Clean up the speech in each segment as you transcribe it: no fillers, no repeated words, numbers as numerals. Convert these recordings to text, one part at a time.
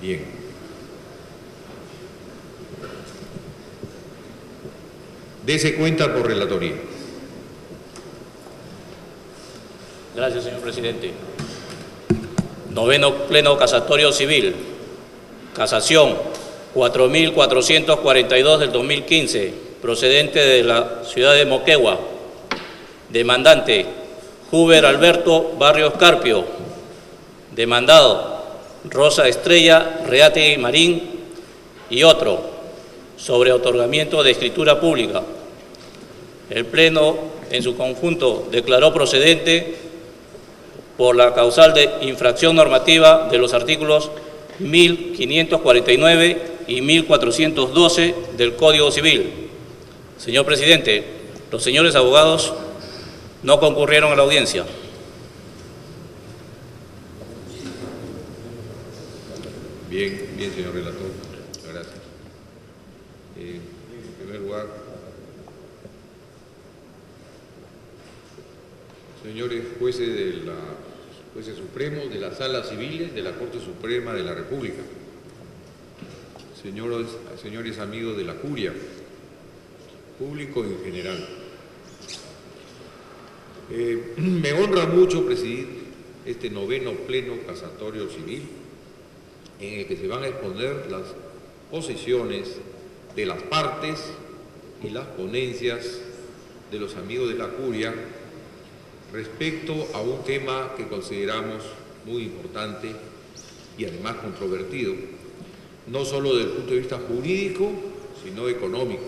Bien. Dese cuenta por relatoría. Gracias, señor presidente. Noveno Pleno Casatorio Civil. Casación 4442 del 2015, procedente de la ciudad de Moquegua. Demandante, Huber Alberto Barrios Carpio. Demandado, Rosa Estrella Reategui Marín y otro, sobre otorgamiento de escritura pública. El Pleno, en su conjunto, declaró procedente por la causal de infracción normativa de los artículos 1549 y 1412 del Código Civil. Señor presidente, los señores abogados no concurrieron a la audiencia. Bien, bien, señor relator. Gracias. En primer lugar, señores jueces jueces supremos de las salas civiles de la Corte Suprema de la República, señores amigos de la curia, público en general. Me honra mucho presidir este noveno Pleno Casatorio Civil, en el que se van a exponer las posiciones de las partes y las ponencias de los amigos de la curia respecto a un tema que consideramos muy importante y además controvertido, no solo desde el punto de vista jurídico, sino económico,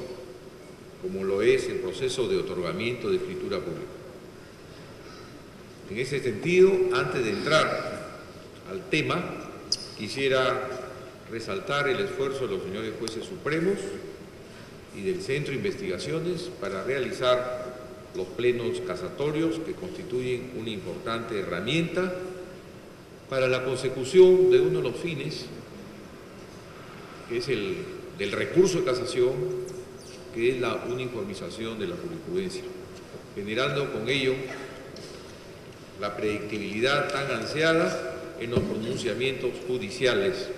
como lo es el proceso de otorgamiento de escritura pública. En ese sentido, antes de entrar al tema, quisiera resaltar el esfuerzo de los señores jueces supremos y del Centro de Investigaciones para realizar los plenos casatorios, que constituyen una importante herramienta para la consecución de uno de los fines, que es el del recurso de casación, que es la uniformización de la jurisprudencia, generando con ello la predictibilidad tan ansiada en los pronunciamientos judiciales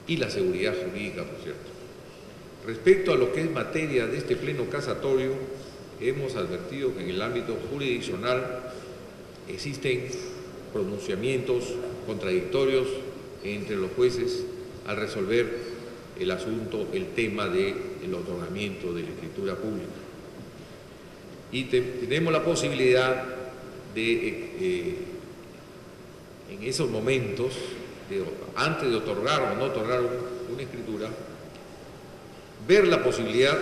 y la seguridad jurídica, por cierto. Respecto a lo que es materia de este pleno casatorio, hemos advertido que en el ámbito jurisdiccional existen pronunciamientos contradictorios entre los jueces al resolver el asunto, el tema del otorgamiento de la escritura pública. Y tenemos la posibilidad de, en esos momentos, antes de otorgar o no otorgar una escritura, ver la posibilidad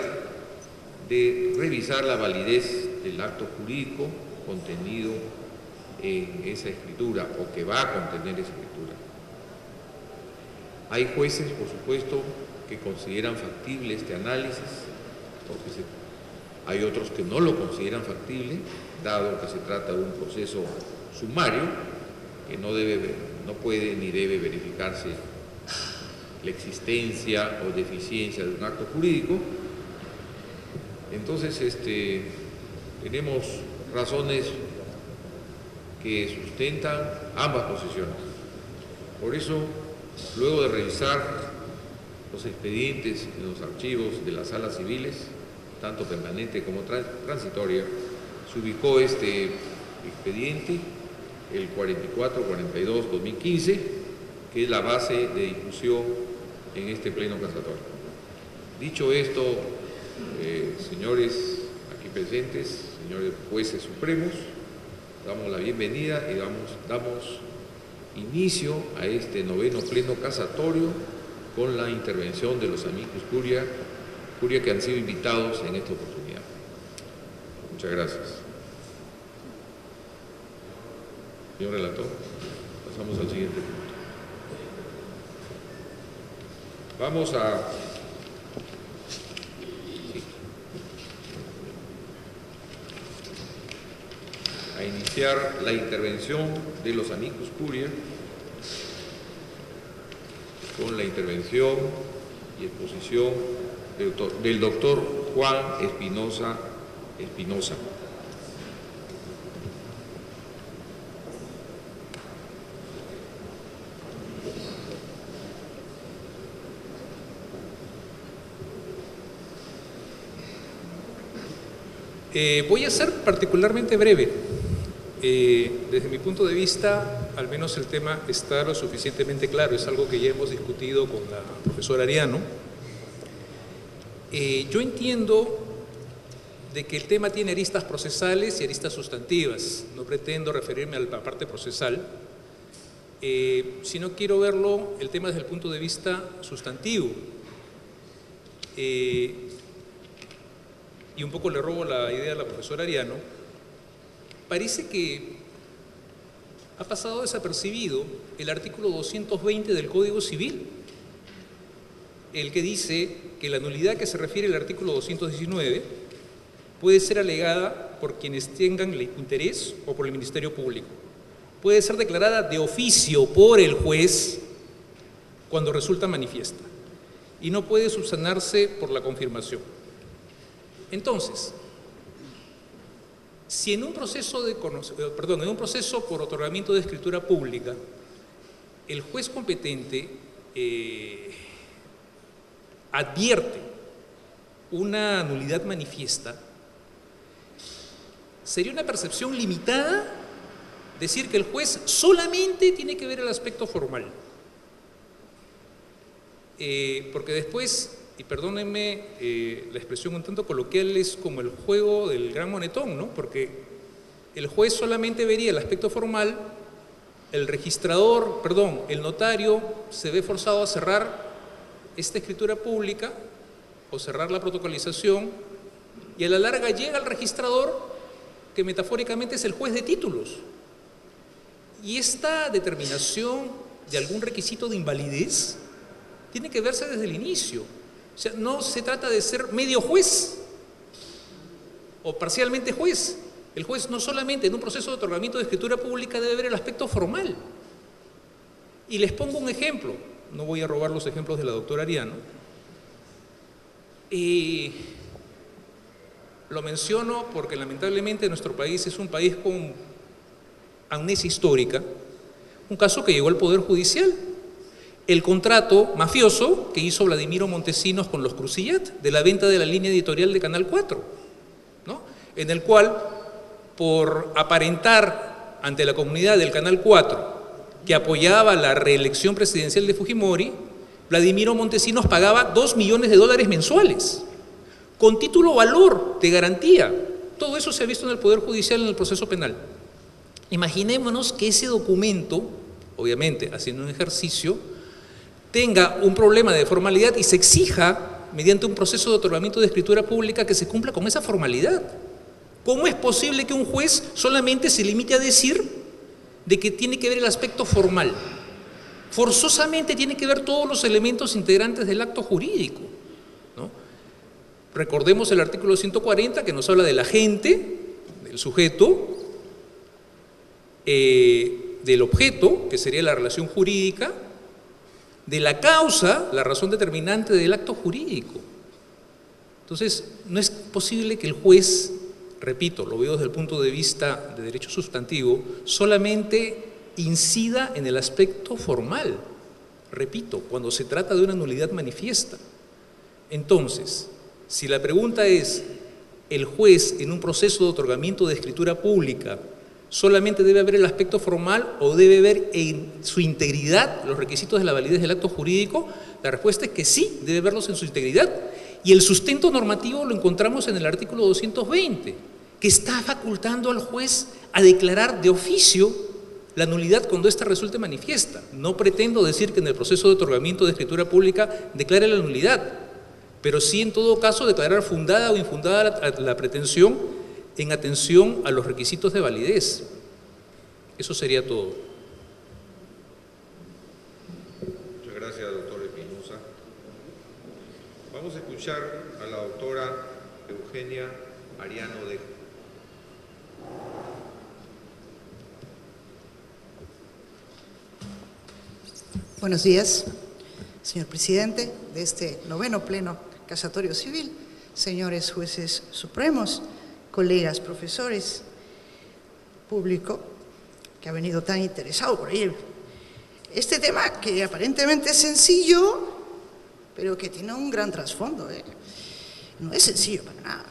de revisar la validez del acto jurídico contenido en esa escritura o que va a contener esa escritura. Hay jueces, por supuesto, que consideran factible este análisis, porque hay otros que no lo consideran factible, dado que se trata de un proceso sumario que no puede ni debe verificarse la existencia o deficiencia de un acto jurídico. Entonces, tenemos razones que sustentan ambas posiciones. Por eso, luego de revisar los expedientes en los archivos de las salas civiles, tanto permanente como transitoria, se ubicó este expediente, el 4442-2015, que es la base de discusión en este pleno casatorio. Dicho esto, señores aquí presentes, señores jueces supremos, damos la bienvenida y damos inicio a este noveno pleno casatorio con la intervención de los amicus curia que han sido invitados en esta oportunidad. Muchas gracias. Señor relator, pasamos al siguiente punto. Vamos a iniciar la intervención de los amicus curia con la intervención y exposición del doctor Juan Espinosa. Voy a ser particularmente breve. Desde mi punto de vista, al menos el tema está lo suficientemente claro, es algo que ya hemos discutido con la profesora Ariano. Yo entiendo de que el tema tiene aristas procesales y aristas sustantivas. No pretendo referirme a la parte procesal, sino quiero verlo el tema desde el punto de vista sustantivo. Y un poco le robo la idea a la profesora Ariano. Parece que ha pasado desapercibido el artículo 220 del Código Civil, el que dice que la nulidad que se refiere al artículo 219 puede ser alegada por quienes tengan el interés o por el Ministerio Público. Puede ser declarada de oficio por el juez cuando resulta manifiesta y no puede subsanarse por la confirmación. Entonces, si en un proceso por otorgamiento de escritura pública, el juez competente advierte una nulidad manifiesta, sería una percepción limitada decir que el juez solamente tiene que ver el aspecto formal. Porque después, y perdónenme la expresión un tanto coloquial, es como el juego del gran monetón, ¿no? Porque el juez solamente vería el aspecto formal, el notario se ve forzado a cerrar esta escritura pública o cerrar la protocolización, y a la larga llega al registrador, que metafóricamente es el juez de títulos. Y esta determinación de algún requisito de invalidez tiene que verse desde el inicio. O sea, no se trata de ser medio juez o parcialmente juez. El juez no solamente en un proceso de otorgamiento de escritura pública debe ver el aspecto formal. Y les pongo un ejemplo, no voy a robar los ejemplos de la doctora Ariano. Lo menciono porque lamentablemente nuestro país es un país con amnesia histórica, un caso que llegó al Poder Judicial. El contrato mafioso que hizo Vladimiro Montesinos con los Crucillat de la venta de la línea editorial de Canal 4, ¿no? En el cual, por aparentar ante la comunidad del Canal 4 que apoyaba la reelección presidencial de Fujimori, Vladimiro Montesinos pagaba $2 millones mensuales, con título valor de garantía. Todo eso se ha visto en el Poder Judicial en el proceso penal. Imaginémonos que ese documento, obviamente haciendo un ejercicio, tenga un problema de formalidad y se exija, mediante un proceso de otorgamiento de escritura pública, que se cumpla con esa formalidad. ¿Cómo es posible que un juez solamente se limite a decir de que tiene que ver el aspecto formal? Forzosamente tiene que ver todos los elementos integrantes del acto jurídico, ¿no? Recordemos el artículo 140, que nos habla del agente, del sujeto, del objeto, que sería la relación jurídica, de la causa, la razón determinante del acto jurídico. Entonces, no es posible que el juez, repito, lo veo desde el punto de vista de derecho sustantivo, solamente incida en el aspecto formal, repito, cuando se trata de una nulidad manifiesta. Entonces, si la pregunta es, ¿el juez en un proceso de otorgamiento de escritura pública solamente debe ver el aspecto formal o debe ver en su integridad los requisitos de la validez del acto jurídico? La respuesta es que sí, debe verlos en su integridad. Y el sustento normativo lo encontramos en el artículo 220, que está facultando al juez a declarar de oficio la nulidad cuando ésta resulte manifiesta. No pretendo decir que en el proceso de otorgamiento de escritura pública declare la nulidad, pero sí en todo caso declarar fundada o infundada la pretensión en atención a los requisitos de validez. Eso sería todo. Muchas gracias, doctor Espinosa. Vamos a escuchar a la doctora Eugenia Ariano Dejo. Buenos días, señor presidente de este 9º Pleno Casatorio Civil, señores jueces supremos, colegas profesores, público que ha venido tan interesado por ello. Este tema que aparentemente es sencillo, pero que tiene un gran trasfondo, No es sencillo para nada.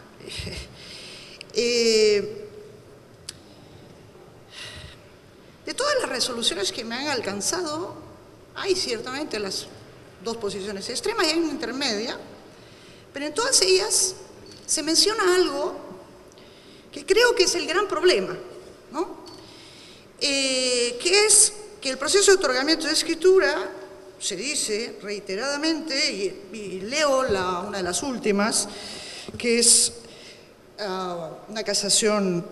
De todas las resoluciones que me han alcanzado, hay ciertamente las dos posiciones extremas y hay una intermedia, pero en todas ellas se menciona algo que creo que es el gran problema, ¿no? Que es que el proceso de otorgamiento de escritura, se dice reiteradamente, y leo una de las últimas, que es una casación,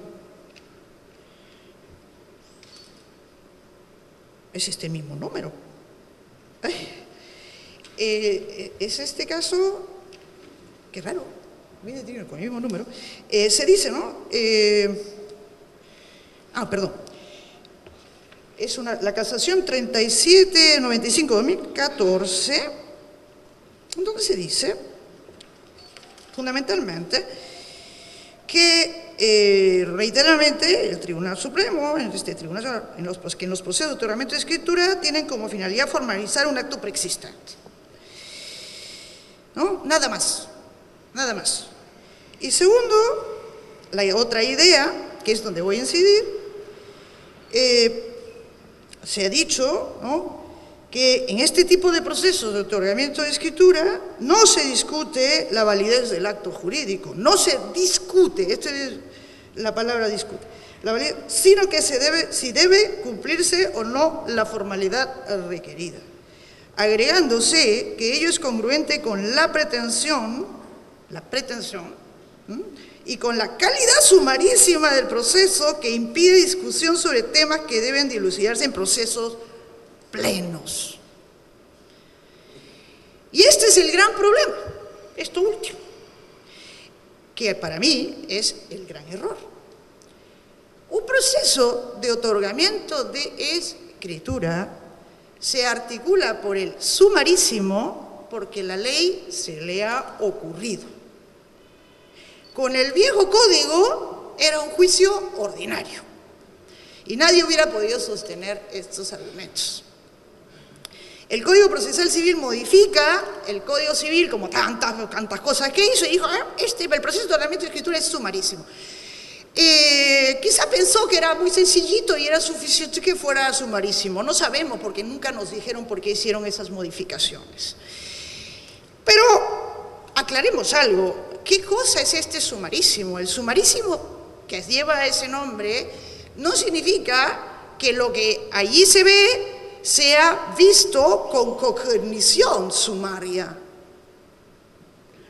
es este mismo número. Es este caso, qué raro, viene con el mismo número. Se dice, ¿no? Perdón. Es la casación 3795-2014, donde se dice, fundamentalmente, que reiteradamente el Tribunal Supremo, que en los procesos de otorgamiento de escritura tienen como finalidad formalizar un acto preexistente. ¿No? Nada más, nada más. Y segundo, la otra idea, que es donde voy a incidir, se ha dicho, ¿no?, que en este tipo de procesos de otorgamiento de escritura no se discute la validez del acto jurídico, no se discute, esta es la palabra discute, la validez, sino que si debe cumplirse o no la formalidad requerida, agregándose que ello es congruente con la pretensión, y con la calidad sumarísima del proceso que impide discusión sobre temas que deben dilucidarse en procesos plenos. Y este es el gran problema, esto último, que para mí es el gran error. Un proceso de otorgamiento de escritura se articula por el sumarísimo porque la ley se le ha ocurrido. Con el viejo código era un juicio ordinario y nadie hubiera podido sostener estos argumentos. El Código Procesal Civil modifica el Código Civil como tantas cosas que hizo y dijo, el proceso de otorgamiento de escritura es sumarísimo. Quizá pensó que era muy sencillito y era suficiente que fuera sumarísimo. No sabemos porque nunca nos dijeron por qué hicieron esas modificaciones. Pero aclaremos algo. ¿Qué cosa es este sumarísimo? El sumarísimo que lleva ese nombre no significa que lo que allí se ve sea visto con cognición sumaria.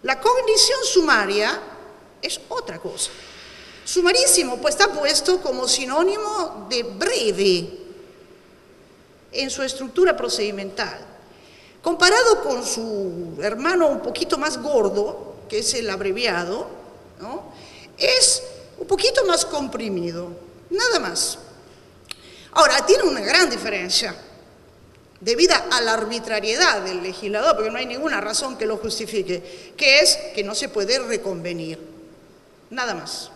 La cognición sumaria es otra cosa. Sumarísimo pues está puesto como sinónimo de breve en su estructura procedimental. Comparado con su hermano un poquito más gordo, que es el abreviado, ¿no?, es un poquito más comprimido, nada más. Ahora, tiene una gran diferencia, debida a la arbitrariedad del legislador, porque no hay ninguna razón que lo justifique, que es que no se puede reconvenir, nada más.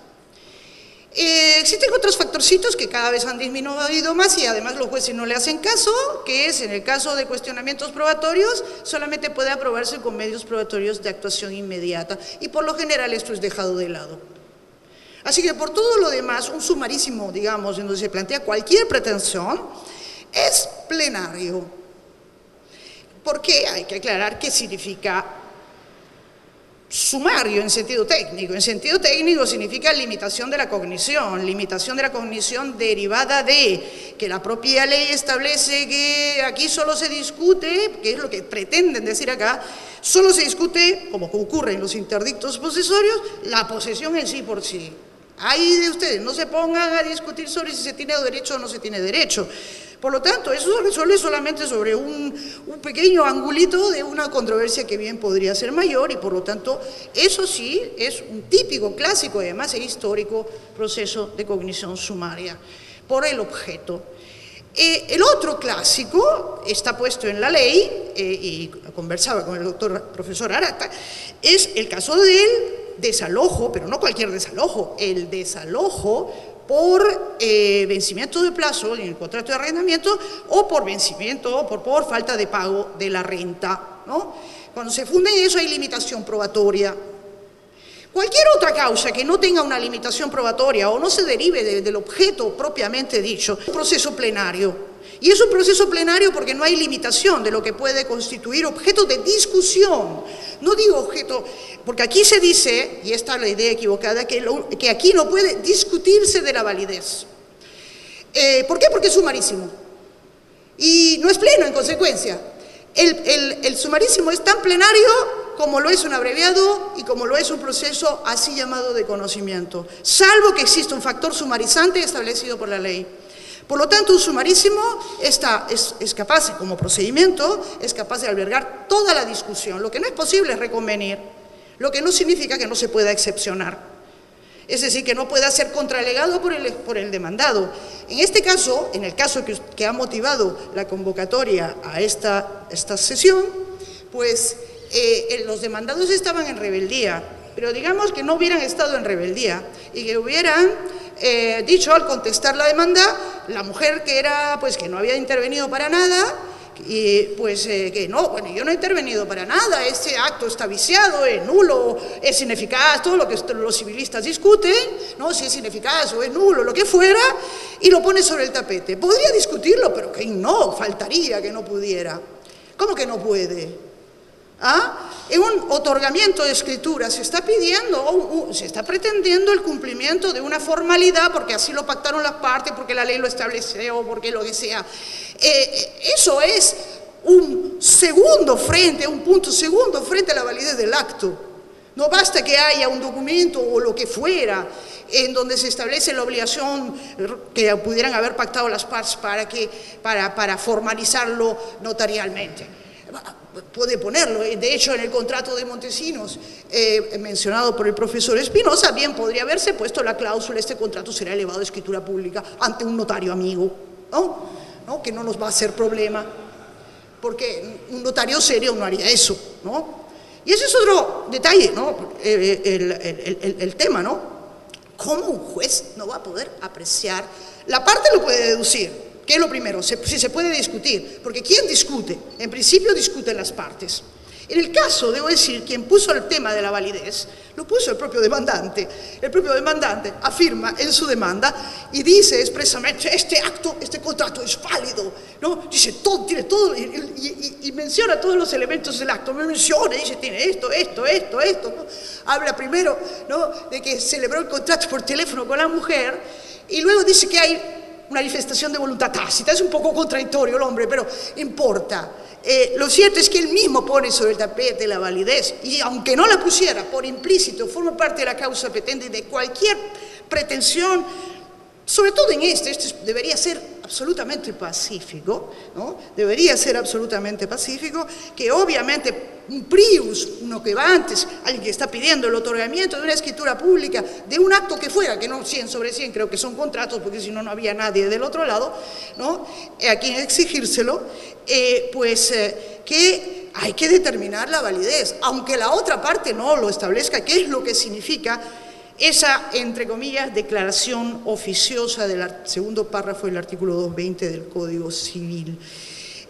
Existen otros factorcitos que cada vez han disminuido más y además los jueces no le hacen caso, que es en el caso de cuestionamientos probatorios, solamente puede aprobarse con medios probatorios de actuación inmediata y por lo general esto es dejado de lado. Así que por todo lo demás, un sumarísimo, digamos, en donde se plantea cualquier pretensión, es plenario. Porque hay que aclarar qué significa sumario en sentido técnico. En sentido técnico significa limitación de la cognición derivada de que la propia ley establece que aquí solo se discute, que es lo que pretenden decir acá, solo se discute, como ocurre en los interdictos posesorios, la posesión en sí por sí. Ahí de ustedes, no se pongan a discutir sobre si se tiene derecho o no se tiene derecho. Por lo tanto, eso se resuelve solamente sobre un pequeño angulito de una controversia que bien podría ser mayor y por lo tanto, eso sí es un típico, clásico, además es histórico proceso de cognición sumaria por el objeto. El otro clásico está puesto en la ley, y conversaba con el profesor Arata, es el caso del desalojo, pero no cualquier desalojo, el desalojo por vencimiento de plazo en el contrato de arrendamiento o por vencimiento o por falta de pago de la renta, ¿no? Cuando se funde eso hay limitación probatoria. Cualquier otra causa que no tenga una limitación probatoria o no se derive del objeto propiamente dicho, es un proceso plenario. Y es un proceso plenario porque no hay limitación de lo que puede constituir objeto de discusión. No digo objeto, porque aquí se dice, y esta es la idea equivocada, que aquí no puede discutirse de la validez. ¿Por qué? Porque es sumarísimo. Y no es pleno, en consecuencia. El sumarísimo es tan plenario como lo es un abreviado y como lo es un proceso así llamado de conocimiento, salvo que exista un factor sumarizante establecido por la ley. Por lo tanto, un sumarísimo es capaz, como procedimiento, es capaz de albergar toda la discusión. Lo que no es posible es reconvenir, lo que no significa que no se pueda excepcionar. Es decir, que no pueda ser contralegado por el demandado. En este caso, en el caso que ha motivado la convocatoria a esta sesión, pues los demandados estaban en rebeldía, pero digamos que no hubieran estado en rebeldía y que hubieran dicho al contestar la demanda, la mujer que no había intervenido para nada, y pues que no, bueno, yo no he intervenido para nada, este acto está viciado, es nulo, es ineficaz, todo lo que los civilistas discuten, ¿no? Si es ineficaz o es nulo, lo que fuera, y lo pone sobre el tapete. Podría discutirlo, pero que no, faltaría que no pudiera. ¿Cómo que no puede? En un otorgamiento de escritura se está pidiendo, se está pretendiendo el cumplimiento de una formalidad porque así lo pactaron las partes, porque la ley lo establece o porque lo que sea. Eso es un punto segundo frente a la validez del acto. No basta que haya un documento o lo que fuera en donde se establece la obligación que pudieran haber pactado las partes para formalizarlo notarialmente. Puede ponerlo, de hecho en el contrato de Montesinos mencionado por el profesor Espinosa bien podría haberse puesto la cláusula: este contrato será elevado a escritura pública ante un notario amigo, ¿no? Que no nos va a hacer problema, porque un notario serio no haría eso, ¿no? Y ese es otro detalle, ¿no? El tema, ¿no? ¿Cómo un juez no va a poder apreciar? La parte lo puede deducir. ¿Qué es lo primero? Si se puede discutir, porque ¿quién discute? En principio discuten las partes. En el caso, debo decir, quien puso el tema de la validez, lo puso el propio demandante. El propio demandante afirma en su demanda y dice expresamente: este contrato es válido, ¿no? Dice todo, tiene todo, y menciona todos los elementos del acto. Me menciona, dice, tiene esto, ¿no? Habla primero, ¿no?, de que celebró el contrato por teléfono con la mujer, y luego dice que hay una manifestación de voluntad tácita. Es un poco contradictorio el hombre, pero importa. Lo cierto es que él mismo pone sobre el tapete la validez, y aunque no la pusiera por implícito, forma parte de la causa petente de cualquier pretensión, sobre todo en este debería ser absolutamente pacífico, ¿no? Debería ser absolutamente pacífico, que obviamente un prius, uno que va antes, alguien que está pidiendo el otorgamiento de una escritura pública, de un acto que fuera, que no 100 sobre 100, creo que son contratos, porque si no, no había nadie del otro lado, ¿no?, a quien exigírselo, que hay que determinar la validez, aunque la otra parte no lo establezca, qué es lo que significa esa, entre comillas, declaración oficiosa del segundo párrafo del artículo 220 del Código Civil.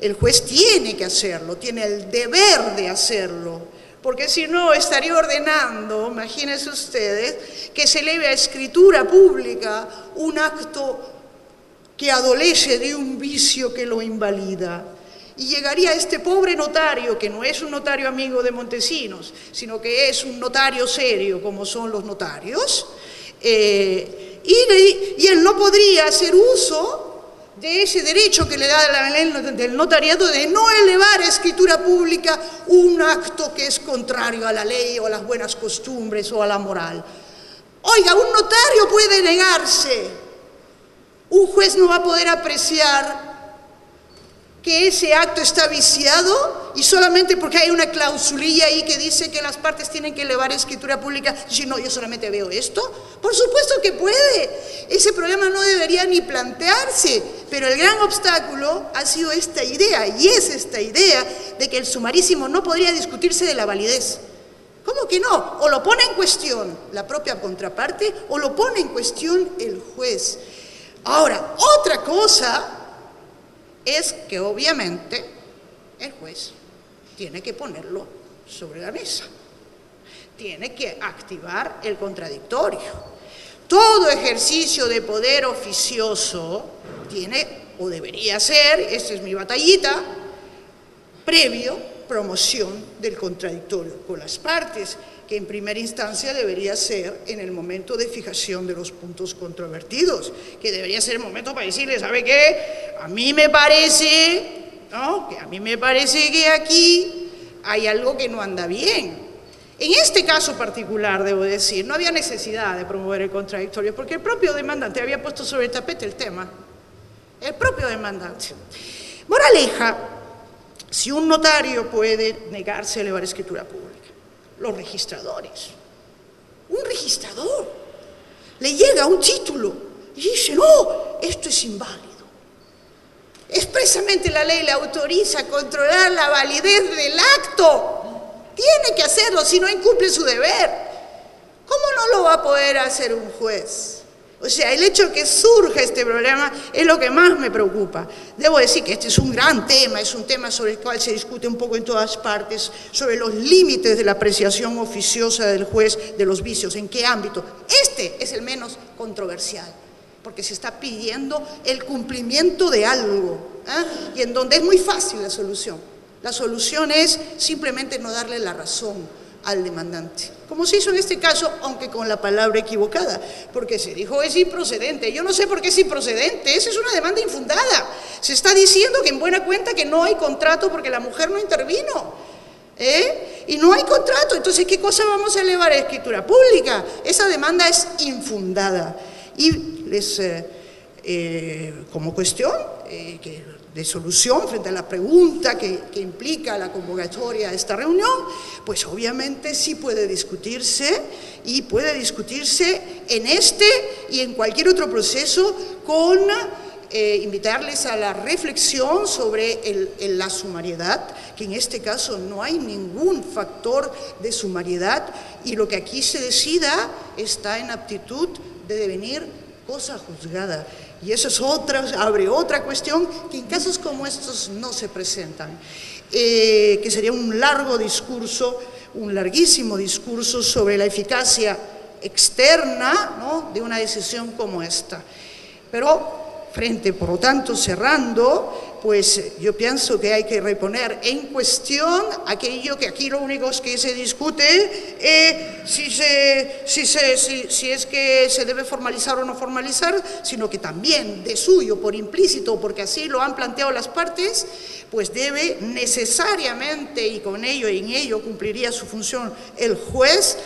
El juez tiene que hacerlo, tiene el deber de hacerlo, porque si no estaría ordenando, imagínense ustedes, que se eleve a escritura pública un acto que adolece de un vicio que lo invalida. Y llegaría este pobre notario, que no es un notario amigo de Montesinos, sino que es un notario serio, como son los notarios, y él no podría hacer uso de ese derecho que le da la ley del notariado de no elevar a escritura pública un acto que es contrario a la ley o a las buenas costumbres o a la moral. Oiga, un notario puede negarse, un juez no va a poder apreciar que ese acto está viciado, y solamente porque hay una clausulilla ahí que dice que las partes tienen que elevar escritura pública, si no, yo solamente veo esto. Por supuesto que puede, ese problema no debería ni plantearse, pero el gran obstáculo ha sido esta idea, y es esta idea de que el sumarísimo no podría discutirse de la validez. ¿Cómo que no? O lo pone en cuestión la propia contraparte, o lo pone en cuestión el juez. Ahora, otra cosa es que obviamente el juez tiene que ponerlo sobre la mesa. tiene que activar el contradictorio. Todo ejercicio de poder oficioso tiene, o debería ser, esta es mi batallita, previo promoción del contradictorio con las partes, que en primera instancia debería ser en el momento de fijación de los puntos controvertidos, que debería ser el momento para decirle, ¿sabe qué? A mí me parece, ¿no? Que a mí me parece que aquí hay algo que no anda bien. En este caso particular, debo decir, no había necesidad de promover el contradictorio, porque el propio demandante había puesto sobre el tapete el tema. El propio demandante. Moraleja, si un notario puede negarse a elevar escritura pública, los registradores, un registrador, le llega un título y dice, no, esto es inválido. Expresamente la ley le autoriza a controlar la validez del acto. Tiene que hacerlo, si no incumple su deber. ¿Cómo no lo va a poder hacer un juez? O sea, el hecho de que surja este problema es lo que más me preocupa. Debo decir que este es un gran tema, es un tema sobre el cual se discute un poco en todas partes, sobre los límites de la apreciación oficiosa del juez de los vicios, en qué ámbito. Este es el menos controversial, porque se está pidiendo el cumplimiento de algo, y en donde es muy fácil la solución. La solución es simplemente no darle la razón al demandante, como se hizo en este caso, aunque con la palabra equivocada, porque se dijo es improcedente. Yo no sé por qué es improcedente, esa es una demanda infundada. Se está diciendo que en buena cuenta que no hay contrato porque la mujer no intervino, y no hay contrato, entonces ¿qué cosa vamos a elevar a escritura pública? Esa demanda es infundada. Y les, como cuestión de solución frente a la pregunta que implica la convocatoria a esta reunión, pues obviamente sí puede discutirse, y puede discutirse en este y en cualquier otro proceso, con invitarles a la reflexión sobre la sumariedad, que en este caso no hay ningún factor de sumariedad, y lo que aquí se decida está en aptitud de devenir cosa juzgada. Y eso es abre otra cuestión que en casos como estos no se presentan, que sería un largo discurso, un larguísimo discurso sobre la eficacia externa, ¿no?, de una decisión como esta. Pero por lo tanto, cerrando, pues yo pienso que hay que reponer en cuestión aquello que aquí lo único que se discute si es que se debe formalizar o no formalizar, sino que también de suyo, por implícito, porque así lo han planteado las partes, pues debe necesariamente, y con ello y en ello cumpliría su función el juez,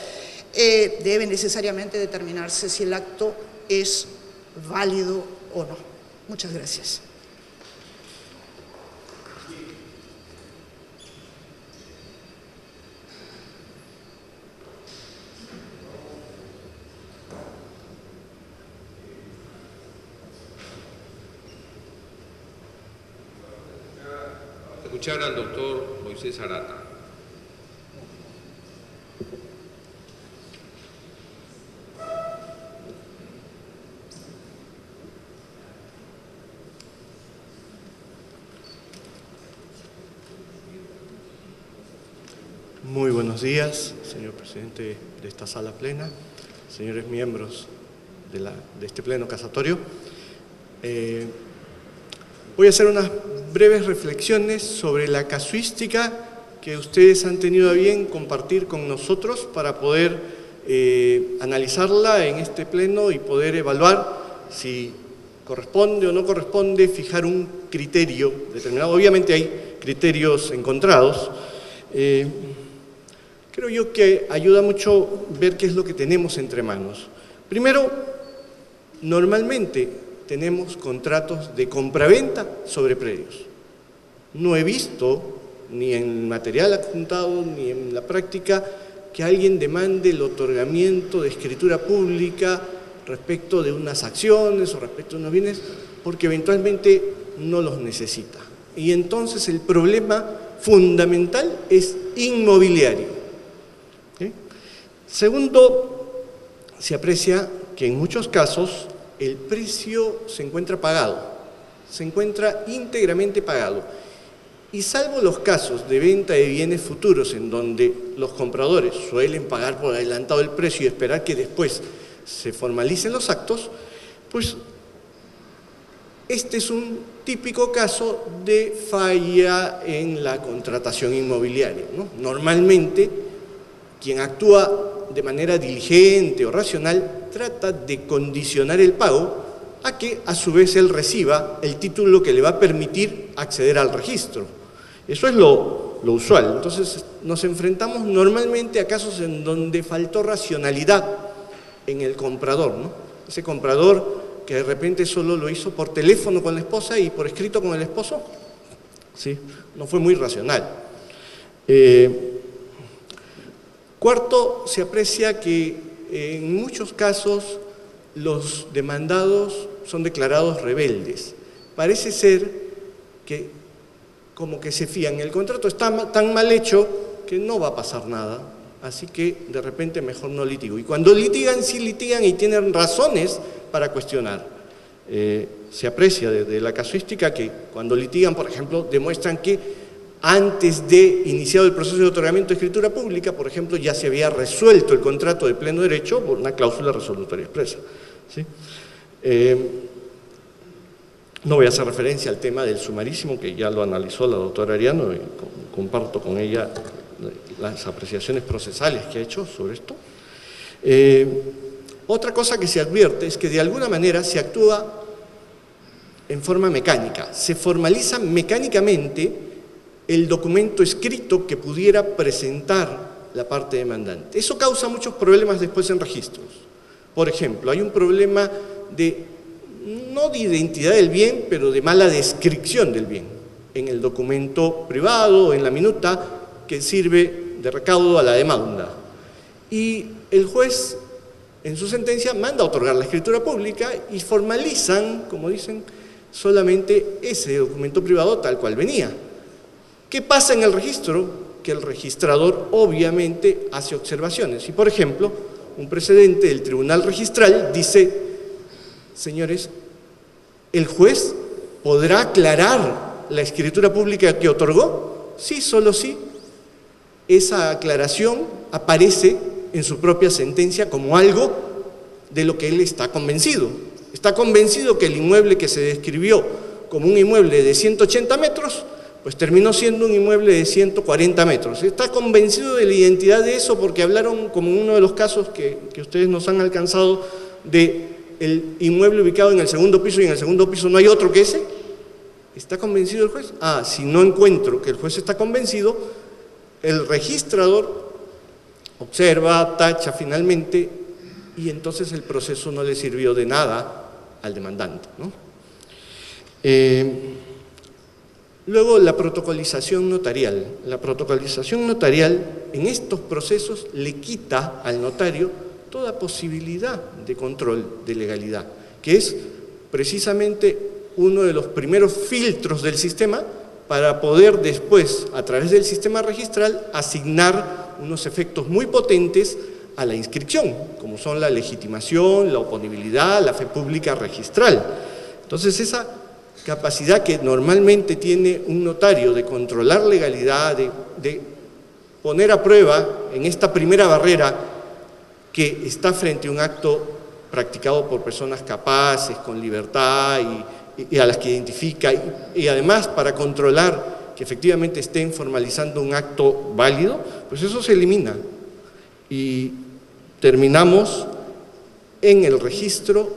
debe necesariamente determinarse si el acto es válido o no. Muchas gracias. Escuchar al doctor Moisés Arata. Muy buenos días, señor presidente de esta sala plena, señores miembros de este pleno casatorio. Voy a hacer unas breves reflexiones sobre la casuística que ustedes han tenido a bien compartir con nosotros para poder analizarla en este pleno y poder evaluar si corresponde o no corresponde fijar un criterio determinado. Obviamente hay criterios encontrados. Creo yo que ayuda mucho ver qué es lo que tenemos entre manos. Primero, normalmente tenemos contratos de compraventa sobre predios. No he visto, ni en material adjuntado, ni en la práctica, que alguien demande el otorgamiento de escritura pública respecto de unas acciones o respecto de unos bienes, porque eventualmente no los necesita. Y entonces el problema fundamental es inmobiliario. Segundo, se aprecia que en muchos casos el precio se encuentra pagado, se encuentra íntegramente pagado. Y salvo los casos de venta de bienes futuros en donde los compradores suelen pagar por adelantado el precio y esperar que después se formalicen los actos, pues este es un típico caso de falla en la contratación inmobiliaria, ¿no? Normalmente, quien actúa de manera diligente o racional trata de condicionar el pago a que a su vez él reciba el título que le va a permitir acceder al registro. Eso es lo usual. Entonces nos enfrentamos normalmente a casos en donde faltó racionalidad en el comprador, ¿no? Ese comprador que de repente solo lo hizo por teléfono con la esposa y por escrito con el esposo, ¿sí? No fue muy racional. Cuarto, se aprecia que en muchos casos los demandados son declarados rebeldes. Parece ser que como que se fían, el contrato está tan mal hecho que no va a pasar nada, así que de repente mejor no litigo. Y cuando litigan, sí litigan y tienen razones para cuestionar. Se aprecia desde la casuística que cuando litigan, por ejemplo, demuestran que antes de iniciado el proceso de otorgamiento de escritura pública, por ejemplo, ya se había resuelto el contrato de pleno derecho por una cláusula resolutoria expresa, ¿sí? No voy a hacer referencia al tema del sumarísimo, que ya lo analizó la doctora Ariano, y comparto con ella las apreciaciones procesales que ha hecho sobre esto. Otra cosa que se advierte es que de alguna manera se actúa en forma mecánica, se formaliza mecánicamente el documento escrito que pudiera presentar la parte demandante. Eso causa muchos problemas después en registros. Por ejemplo, hay un problema no de identidad del bien, pero de mala descripción del bien en el documento privado, en la minuta que sirve de recaudo a la demanda. Y el juez, en su sentencia, manda a otorgar la escritura pública y formalizan, como dicen, solamente ese documento privado tal cual venía. ¿Qué pasa en el registro? Que el registrador obviamente hace observaciones. Y, por ejemplo, un precedente del Tribunal Registral dice: señores, ¿el juez podrá aclarar la escritura pública que otorgó? Sí, solo sí. Esa aclaración aparece en su propia sentencia como algo de lo que él está convencido. Está convencido que el inmueble que se describió como un inmueble de 180 metros, pues terminó siendo un inmueble de 140 metros. Está convencido de la identidad de eso porque hablaron, como en uno de los casos que ustedes nos han alcanzado, de el inmueble ubicado en el segundo piso y en el segundo piso no hay otro que ese. ¿Está convencido el juez? Si no encuentro que el juez está convencido, el registrador observa, tacha finalmente, y entonces el proceso no le sirvió de nada al demandante, ¿no? Luego, la protocolización notarial. La protocolización notarial en estos procesos le quita al notario toda posibilidad de control de legalidad, que es precisamente uno de los primeros filtros del sistema para poder después, a través del sistema registral, asignar unos efectos muy potentes a la inscripción, como son la legitimación, la oponibilidad, la fe pública registral. Entonces, esa capacidad que normalmente tiene un notario de controlar legalidad, de poner a prueba en esta primera barrera que está frente a un acto practicado por personas capaces, con libertad y a las que identifica, y además para controlar que efectivamente estén formalizando un acto válido, pues eso se elimina y terminamos en el registro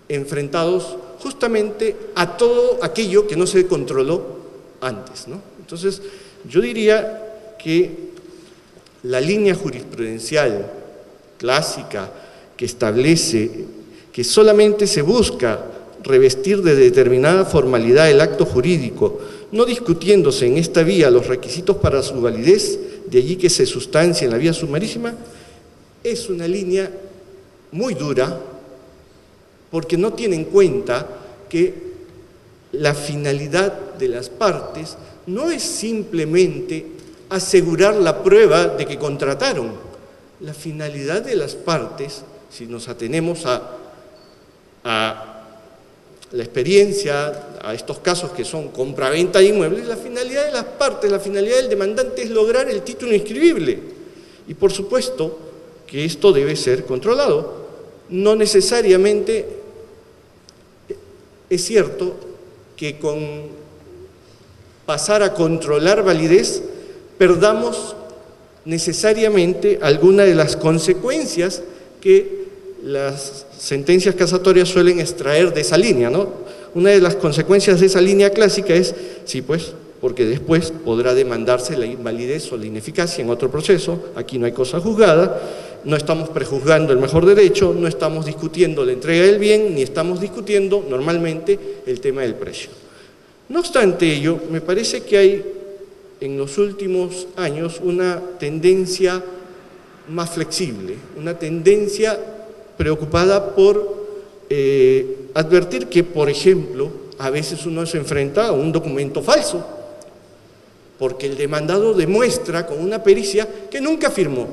enfrentados justamente a todo aquello que no se controló antes, ¿no? Entonces, yo diría que la línea jurisprudencial clásica que establece que solamente se busca revestir de determinada formalidad el acto jurídico, no discutiéndose en esta vía los requisitos para su validez, de allí que se sustancia en la vía sumarísima, es una línea muy dura, porque no tiene en cuenta que la finalidad de las partes no es simplemente asegurar la prueba de que contrataron. La finalidad de las partes, si nos atenemos a la experiencia, a estos casos que son compraventa de inmuebles, la finalidad de las partes, la finalidad del demandante es lograr el título inscribible. Y por supuesto que esto debe ser controlado. No necesariamente es cierto que con pasar a controlar validez perdamos necesariamente alguna de las consecuencias que las sentencias casatorias suelen extraer de esa línea, ¿no? Una de las consecuencias de esa línea clásica es, sí, pues, porque después podrá demandarse la invalidez o la ineficacia en otro proceso. Aquí no hay cosa juzgada, no estamos prejuzgando el mejor derecho, no estamos discutiendo la entrega del bien, ni estamos discutiendo normalmente el tema del precio. No obstante ello, me parece que hay en los últimos años una tendencia más flexible, una tendencia preocupada por advertir que, por ejemplo, a veces uno se enfrenta a un documento falso, porque el demandado demuestra con una pericia que nunca firmó.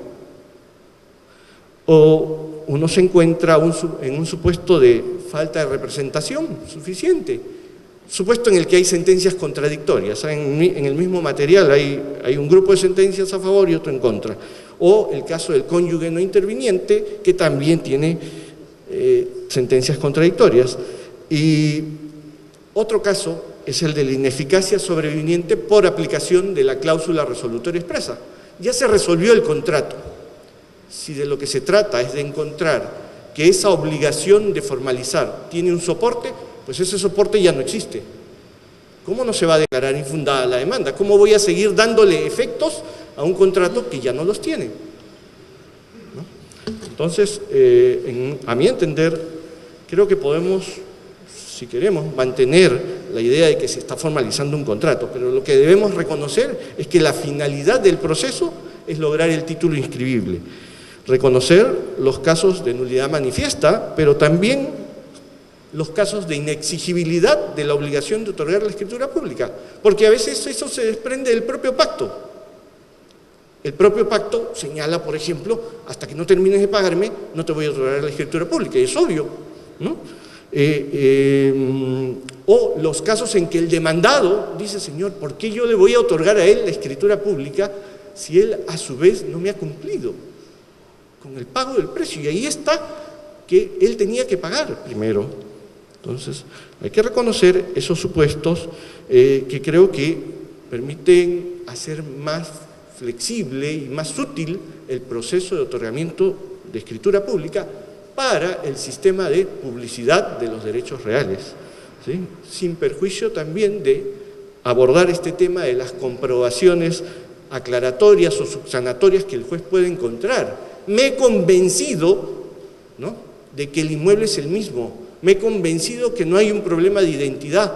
O uno se encuentra en un supuesto de falta de representación suficiente, supuesto en el que hay sentencias contradictorias. En el mismo material hay un grupo de sentencias a favor y otro en contra. O el caso del cónyuge no interviniente, que también tiene sentencias contradictorias. Y otro caso es el de la ineficacia sobreviniente por aplicación de la cláusula resolutoria expresa. Ya se resolvió el contrato. Si de lo que se trata es de encontrar que esa obligación de formalizar tiene un soporte, pues ese soporte ya no existe. ¿Cómo no se va a declarar infundada la demanda? ¿Cómo voy a seguir dándole efectos a un contrato que ya no los tiene? ¿No? Entonces, a mi entender, creo que podemos, si queremos, mantener la idea de que se está formalizando un contrato, pero lo que debemos reconocer es que la finalidad del proceso es lograr el título inscribible. Reconocer los casos de nulidad manifiesta, pero también los casos de inexigibilidad de la obligación de otorgar la escritura pública, porque a veces eso se desprende del propio pacto. El propio pacto señala, por ejemplo, hasta que no termines de pagarme, no te voy a otorgar la escritura pública, y es obvio, ¿no? O los casos en que el demandado dice, señor, ¿por qué yo le voy a otorgar a él la escritura pública si él a su vez no me ha cumplido con el pago del precio? Y ahí está que él tenía que pagar primero. Entonces, hay que reconocer esos supuestos que creo que permiten hacer más flexible y más útil el proceso de otorgamiento de escritura pública para el sistema de publicidad de los derechos reales, ¿sí? Sin perjuicio también de abordar este tema de las comprobaciones aclaratorias o subsanatorias que el juez puede encontrar. Me he convencido, ¿no?, de que el inmueble es el mismo, me he convencido que no hay un problema de identidad,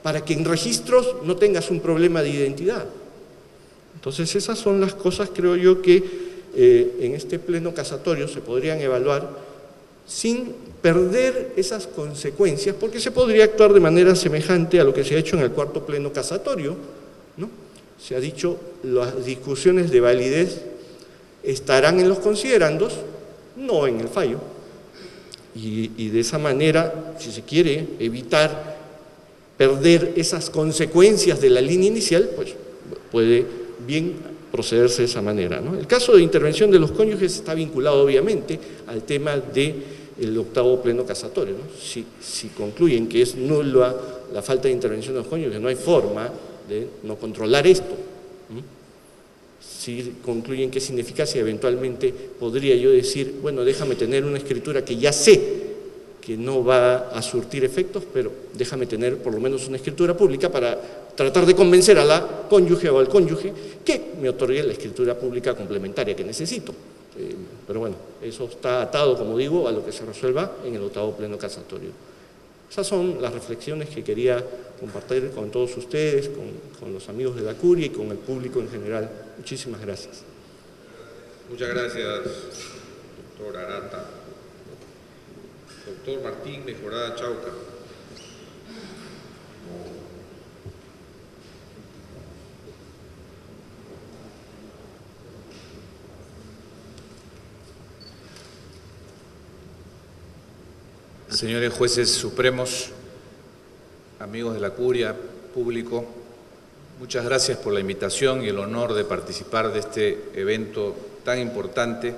para que en registros no tengas un problema de identidad. Entonces esas son las cosas, creo yo, que en este pleno casatorio se podrían evaluar sin perder esas consecuencias, porque se podría actuar de manera semejante a lo que se ha hecho en el cuarto pleno casatorio, ¿no? Se ha dicho, las discusiones de validez estarán en los considerandos, no en el fallo. Y de esa manera, si se quiere evitar perder esas consecuencias de la línea inicial, pues puede bien procederse de esa manera, ¿no? El caso de intervención de los cónyuges está vinculado obviamente al tema del octavo pleno casatorio, ¿no? Si concluyen que es nula la falta de intervención de los cónyuges, no hay forma de no controlar esto. Si concluyen que es ineficacia, eventualmente podría yo decir, bueno, déjame tener una escritura que ya sé que no va a surtir efectos, pero déjame tener por lo menos una escritura pública para tratar de convencer a la cónyuge o al cónyuge que me otorgue la escritura pública complementaria que necesito. Pero bueno, eso está atado, como digo, a lo que se resuelva en el octavo pleno casatorio. Esas son las reflexiones que quería compartir con todos ustedes, con los amigos de la curia y con el público en general. Muchísimas gracias. Muchas gracias, doctor Arata. Doctor Martín Mejorada Chauca. Señores jueces supremos, amigos de la Curia, público, muchas gracias por la invitación y el honor de participar de este evento tan importante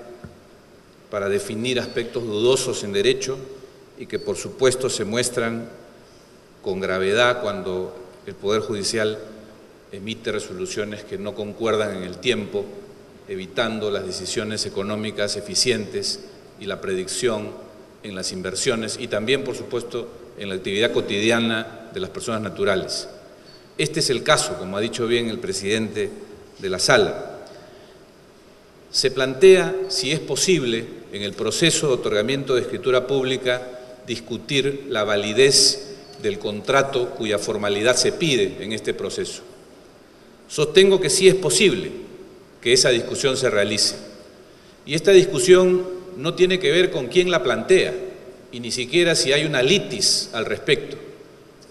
para definir aspectos dudosos en derecho y que por supuesto se muestran con gravedad cuando el Poder Judicial emite resoluciones que no concuerdan en el tiempo, evitando las decisiones económicas eficientes y la predicción en las inversiones y también, por supuesto, en la actividad cotidiana de las personas naturales. Este es el caso, como ha dicho bien el presidente de la sala. Se plantea si es posible, en el proceso de otorgamiento de escritura pública, discutir la validez del contrato cuya formalidad se pide en este proceso. Sostengo que sí es posible que esa discusión se realice. Y esta discusión no tiene que ver con quién la plantea, y ni siquiera si hay una litis al respecto.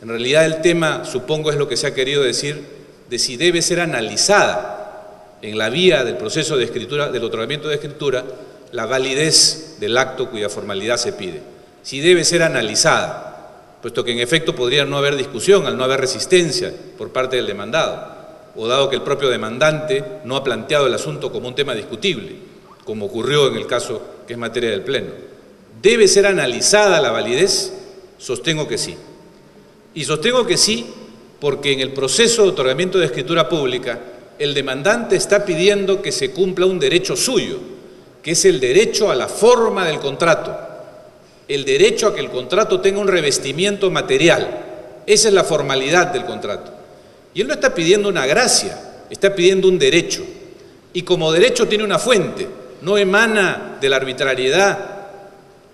En realidad el tema, supongo, es lo que se ha querido decir, de si debe ser analizada en la vía del proceso de escritura, del otorgamiento de escritura, la validez del acto cuya formalidad se pide. Si debe ser analizada, puesto que en efecto podría no haber discusión al no haber resistencia por parte del demandado, o dado que el propio demandante no ha planteado el asunto como un tema discutible, como ocurrió en el caso que es materia del Pleno. ¿Debe ser analizada la validez? Sostengo que sí. Y sostengo que sí porque en el proceso de otorgamiento de escritura pública el demandante está pidiendo que se cumpla un derecho suyo, que es el derecho a la forma del contrato, el derecho a que el contrato tenga un revestimiento material. Esa es la formalidad del contrato. Y él no está pidiendo una gracia, está pidiendo un derecho. Y como derecho tiene una fuente, no emana de la arbitrariedad,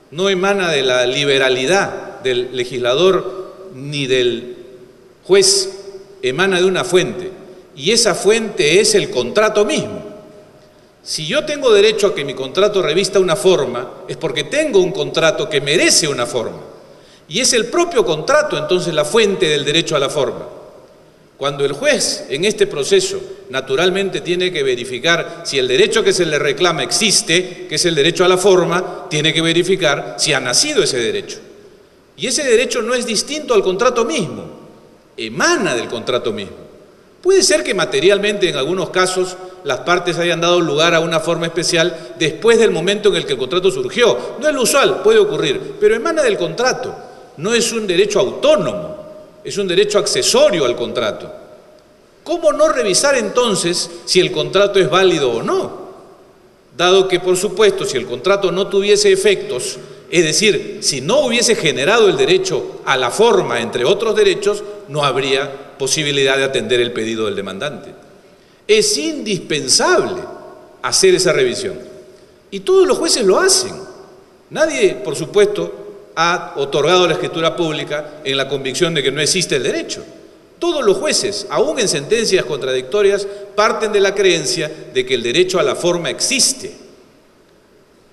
no emana de la liberalidad del legislador ni del juez, emana de una fuente, y esa fuente es el contrato mismo. Si yo tengo derecho a que mi contrato revista una forma, es porque tengo un contrato que merece una forma, y es el propio contrato entonces la fuente del derecho a la forma. Cuando el juez en este proceso naturalmente tiene que verificar si el derecho que se le reclama existe, que es el derecho a la forma, tiene que verificar si ha nacido ese derecho. Y ese derecho no es distinto al contrato mismo, emana del contrato mismo. Puede ser que materialmente en algunos casos las partes hayan dado lugar a una forma especial después del momento en el que el contrato surgió. No es lo usual, puede ocurrir, pero emana del contrato, no es un derecho autónomo. Es un derecho accesorio al contrato. ¿Cómo no revisar entonces si el contrato es válido o no? Dado que, por supuesto, si el contrato no tuviese efectos, es decir, si no hubiese generado el derecho a la forma, entre otros derechos, no habría posibilidad de atender el pedido del demandante. Es indispensable hacer esa revisión. Y todos los jueces lo hacen. Nadie, por supuesto, ha otorgado la escritura pública en la convicción de que no existe el derecho. Todos los jueces, aún en sentencias contradictorias, parten de la creencia de que el derecho a la forma existe.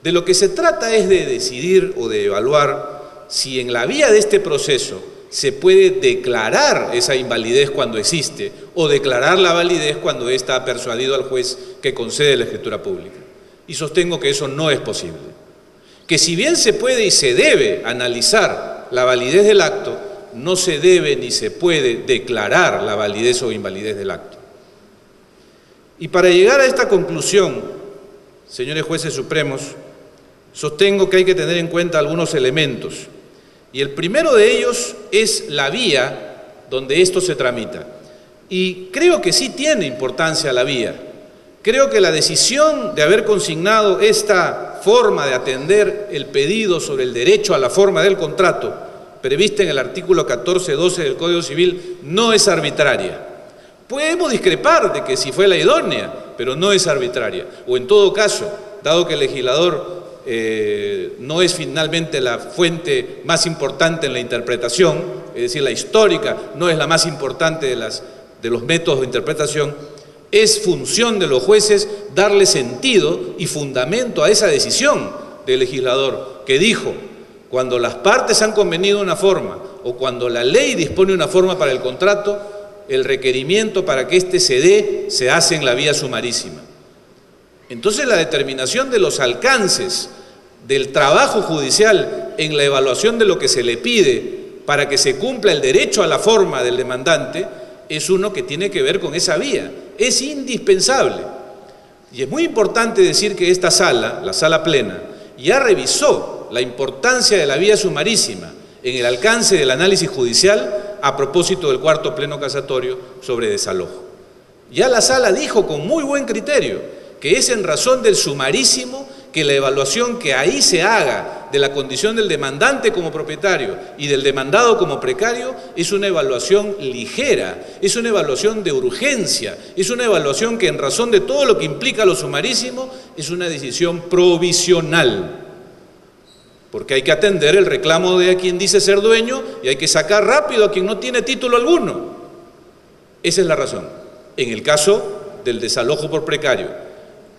De lo que se trata es de decidir o de evaluar si en la vía de este proceso se puede declarar esa invalidez cuando existe o declarar la validez cuando ésta ha persuadido al juez que concede la escritura pública. Y sostengo que eso no es posible. Que si bien se puede y se debe analizar la validez del acto, no se debe ni se puede declarar la validez o invalidez del acto. Y para llegar a esta conclusión, señores jueces supremos, sostengo que hay que tener en cuenta algunos elementos. Y el primero de ellos es la vía donde esto se tramita. Y creo que sí tiene importancia la vía. Creo que la decisión de haber consignado esta forma de atender el pedido sobre el derecho a la forma del contrato, prevista en el artículo 14.12 del Código Civil, no es arbitraria. Podemos discrepar de que si fue la idónea, pero no es arbitraria. O en todo caso, dado que el legislador no es finalmente la fuente más importante en la interpretación, es decir, la histórica no es la más importante de los métodos de interpretación, es función de los jueces darle sentido y fundamento a esa decisión del legislador que dijo, cuando las partes han convenido una forma o cuando la ley dispone una forma para el contrato, el requerimiento para que éste se dé se hace en la vía sumarísima. Entonces la determinación de los alcances del trabajo judicial en la evaluación de lo que se le pide para que se cumpla el derecho a la forma del demandante, es uno que tiene que ver con esa vía. Es indispensable. Y es muy importante decir que esta sala, la sala plena, ya revisó la importancia de la vía sumarísima en el alcance del análisis judicial a propósito del cuarto pleno casatorio sobre desalojo. Ya la sala dijo con muy buen criterio que es en razón del sumarísimo que la evaluación que ahí se haga de la condición del demandante como propietario y del demandado como precario es una evaluación ligera, es una evaluación de urgencia, es una evaluación que en razón de todo lo que implica lo sumarísimo es una decisión provisional. Porque hay que atender el reclamo de quien dice ser dueño y hay que sacar rápido a quien no tiene título alguno. Esa es la razón, en el caso del desalojo por precario.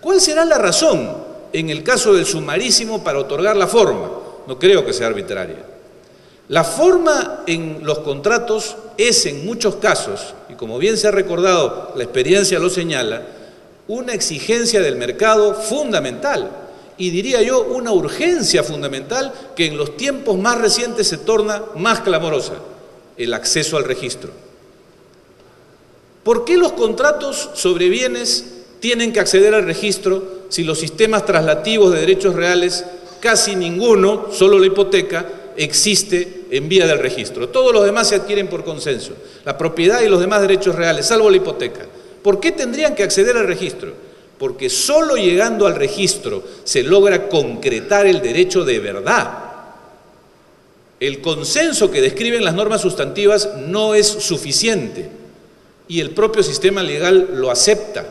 ¿Cuál será la razón en el caso del sumarísimo para otorgar la forma? No creo que sea arbitraria. La forma en los contratos es en muchos casos, y como bien se ha recordado, la experiencia lo señala, una exigencia del mercado fundamental. Y diría yo, una urgencia fundamental que en los tiempos más recientes se torna más clamorosa: el acceso al registro. ¿Por qué los contratos sobre bienes tienen que acceder al registro si los sistemas traslativos de derechos reales, casi ninguno, solo la hipoteca, existe en vía del registro? Todos los demás se adquieren por consenso, la propiedad y los demás derechos reales, salvo la hipoteca. ¿Por qué tendrían que acceder al registro? Porque solo llegando al registro se logra concretar el derecho de verdad. El consenso que describen las normas sustantivas no es suficiente y el propio sistema legal lo acepta.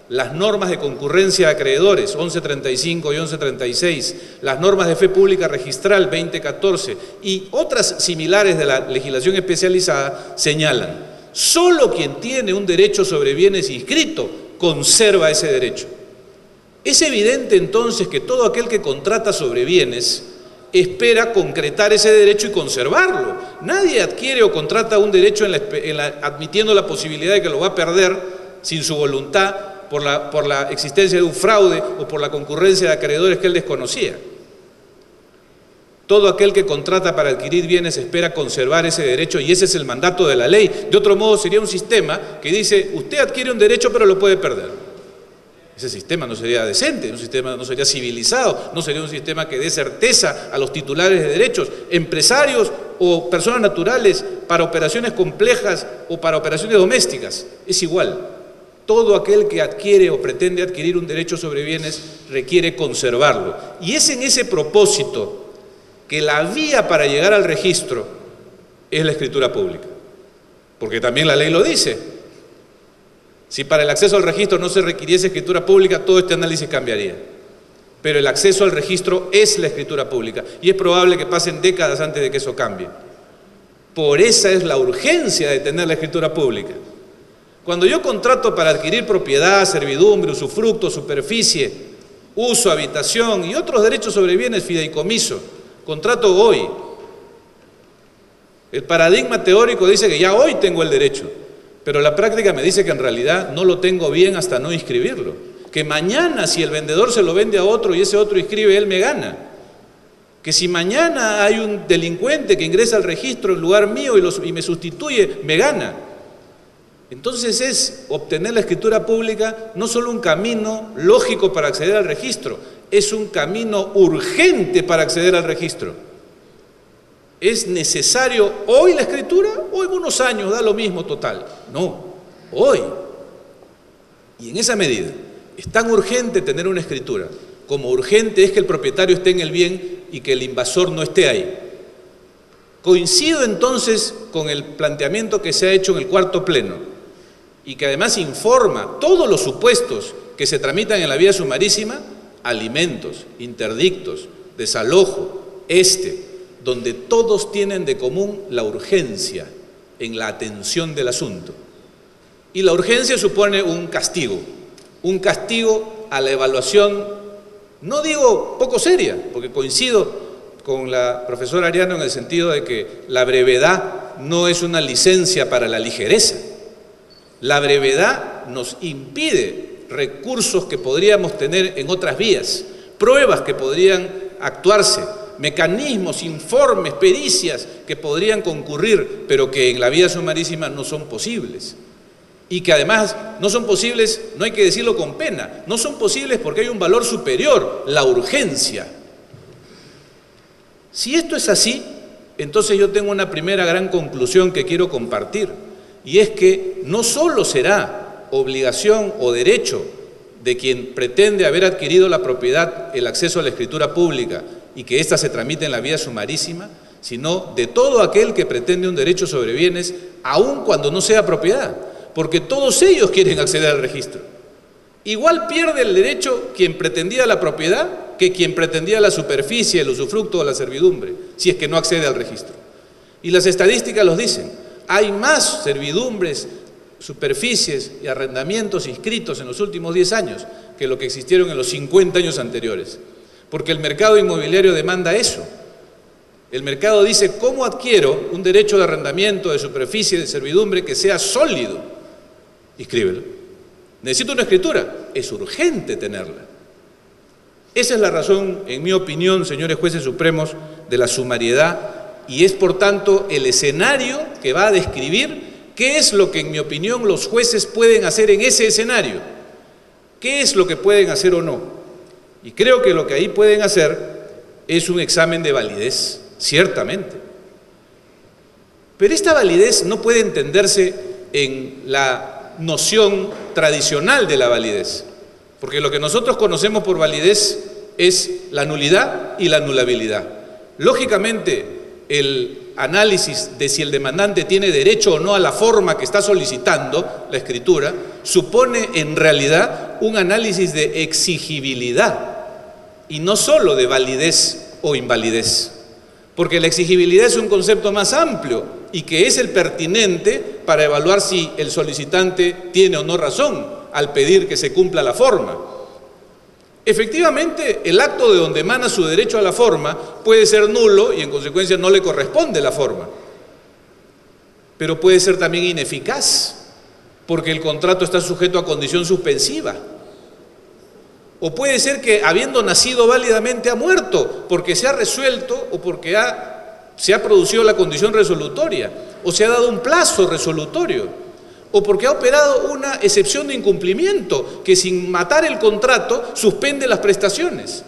Las normas de concurrencia de acreedores 1135 y 1136, las normas de fe pública registral 2014 y otras similares de la legislación especializada señalan: solo quien tiene un derecho sobre bienes inscrito conserva ese derecho. Es evidente entonces que todo aquel que contrata sobre bienes espera concretar ese derecho y conservarlo. Nadie adquiere o contrata un derecho admitiendo la posibilidad de que lo va a perder sin su voluntad por la existencia de un fraude o por la concurrencia de acreedores que él desconocía. Todo aquel que contrata para adquirir bienes espera conservar ese derecho y ese es el mandato de la ley. De otro modo sería un sistema que dice: usted adquiere un derecho pero lo puede perder. Ese sistema no sería decente, un sistema no sería civilizado, no sería un sistema que dé certeza a los titulares de derechos, empresarios o personas naturales, para operaciones complejas o para operaciones domésticas. Es igual. Todo aquel que adquiere o pretende adquirir un derecho sobre bienes requiere conservarlo. Y es en ese propósito que la vía para llegar al registro es la escritura pública, porque también la ley lo dice. Si para el acceso al registro no se requiriese escritura pública, todo este análisis cambiaría. Pero el acceso al registro es la escritura pública y es probable que pasen décadas antes de que eso cambie. Por esa es la urgencia de tener la escritura pública. Cuando yo contrato para adquirir propiedad, servidumbre, usufructo, superficie, uso, habitación y otros derechos sobre bienes, fideicomiso, contrato hoy. El paradigma teórico dice que ya hoy tengo el derecho, pero la práctica me dice que en realidad no lo tengo bien hasta no inscribirlo. Que mañana, si el vendedor se lo vende a otro y ese otro inscribe, él me gana. Que si mañana hay un delincuente que ingresa al registro en lugar mío y me sustituye, me gana. Entonces es obtener la escritura pública no solo un camino lógico para acceder al registro, es un camino urgente para acceder al registro. ¿Es necesario hoy la escritura o en unos años da lo mismo total? No, hoy. Y en esa medida es tan urgente tener una escritura como urgente es que el propietario esté en el bien y que el invasor no esté ahí. Coincido entonces con el planteamiento que se ha hecho en el cuarto pleno y que además informa todos los supuestos que se tramitan en la vía sumarísima: alimentos, interdictos, desalojo, donde todos tienen de común la urgencia en la atención del asunto. Y la urgencia supone un castigo a la evaluación, no digo poco seria, porque coincido con la profesora Ariano en el sentido de que la brevedad no es una licencia para la ligereza. La brevedad nos impide recursos que podríamos tener en otras vías, pruebas que podrían actuarse, mecanismos, informes, pericias que podrían concurrir, pero que en la vía sumarísima no son posibles. Y que además no son posibles, no hay que decirlo con pena, no son posibles porque hay un valor superior, la urgencia. Si esto es así, entonces yo tengo una primera gran conclusión que quiero compartir, y es que no solo será obligación o derecho de quien pretende haber adquirido la propiedad el acceso a la escritura pública y que ésta se tramite en la vía sumarísima, sino de todo aquel que pretende un derecho sobre bienes, aun cuando no sea propiedad, porque todos ellos quieren acceder al registro. Igual pierde el derecho quien pretendía la propiedad que quien pretendía la superficie, el usufructo o la servidumbre, si es que no accede al registro. Y las estadísticas los dicen, hay más servidumbres, superficies y arrendamientos inscritos en los últimos 10 años que lo que existieron en los 50 años anteriores, porque el mercado inmobiliario demanda eso. El mercado dice, ¿cómo adquiero un derecho de arrendamiento, de superficie, de servidumbre que sea sólido? Inscríbelo. Necesito una escritura, es urgente tenerla. Esa es la razón, en mi opinión, señores jueces supremos, de la sumariedad, y es por tanto el escenario que va a describir qué es lo que, en mi opinión, los jueces pueden hacer en ese escenario, qué es lo que pueden hacer o no. Y creo que lo que ahí pueden hacer es un examen de validez, ciertamente. Pero esta validez no puede entenderse en la noción tradicional de la validez, porque lo que nosotros conocemos por validez es la nulidad y la anulabilidad. Lógicamente, el análisis de si el demandante tiene derecho o no a la forma que está solicitando, la escritura, supone en realidad un análisis de exigibilidad y no solo de validez o invalidez, porque la exigibilidad es un concepto más amplio y que es el pertinente para evaluar si el solicitante tiene o no razón al pedir que se cumpla la forma. Efectivamente, el acto de donde emana su derecho a la forma puede ser nulo y en consecuencia no le corresponde la forma, pero puede ser también ineficaz porque el contrato está sujeto a condición suspensiva, o puede ser que habiendo nacido válidamente ha muerto porque se ha resuelto o porque se ha producido la condición resolutoria o se ha dado un plazo resolutorio, o porque ha operado una excepción de incumplimiento que sin matar el contrato suspende las prestaciones.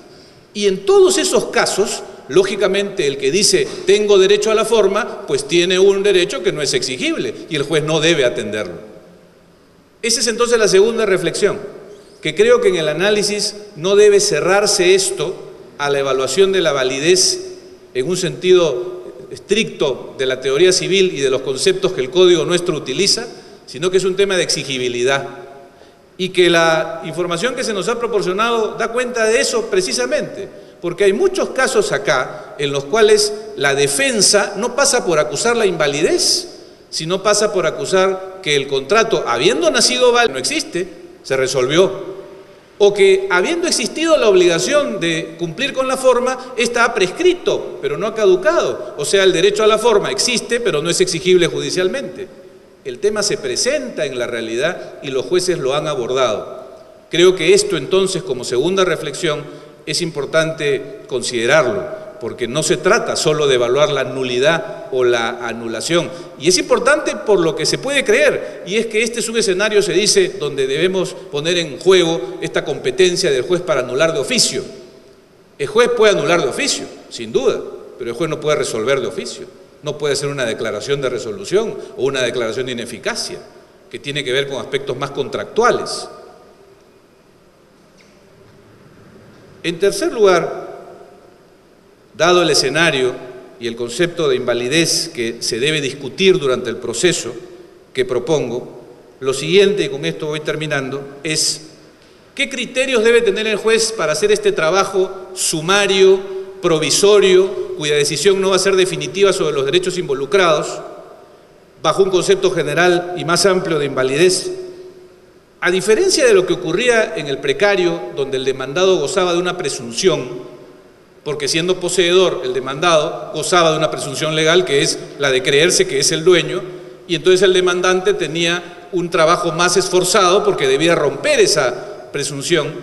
Y en todos esos casos, lógicamente el que dice tengo derecho a la forma, pues tiene un derecho que no es exigible y el juez no debe atenderlo. Esa es entonces la segunda reflexión, que creo que en el análisis no debe cerrarse esto a la evaluación de la validez en un sentido estricto de la teoría civil y de los conceptos que el Código nuestro utiliza, sino que es un tema de exigibilidad y que la información que se nos ha proporcionado da cuenta de eso precisamente, porque hay muchos casos acá en los cuales la defensa no pasa por acusar la invalidez, sino pasa por acusar que el contrato, habiendo nacido válido, no existe, se resolvió, o que habiendo existido la obligación de cumplir con la forma, esta ha prescrito, pero no ha caducado, o sea, el derecho a la forma existe, pero no es exigible judicialmente. El tema se presenta en la realidad y los jueces lo han abordado. Creo que esto entonces, como segunda reflexión, es importante considerarlo, porque no se trata solo de evaluar la nulidad o la anulación. Y es importante por lo que se puede creer, y es que este es un escenario, se dice, donde debemos poner en juego esta competencia del juez para anular de oficio. El juez puede anular de oficio, sin duda, pero el juez no puede resolver de oficio. No puede ser una declaración de resolución o una declaración de ineficacia, que tiene que ver con aspectos más contractuales. En tercer lugar, dado el escenario y el concepto de invalidez que se debe discutir durante el proceso que propongo, lo siguiente, y con esto voy terminando, es ¿qué criterios debe tener el juez para hacer este trabajo sumario, provisorio, cuya decisión no va a ser definitiva sobre los derechos involucrados, bajo un concepto general y más amplio de invalidez? A diferencia de lo que ocurría en el precario, donde el demandado gozaba de una presunción, porque siendo poseedor el demandado gozaba de una presunción legal que es la de creerse que es el dueño, y entonces el demandante tenía un trabajo más esforzado porque debía romper esa presunción.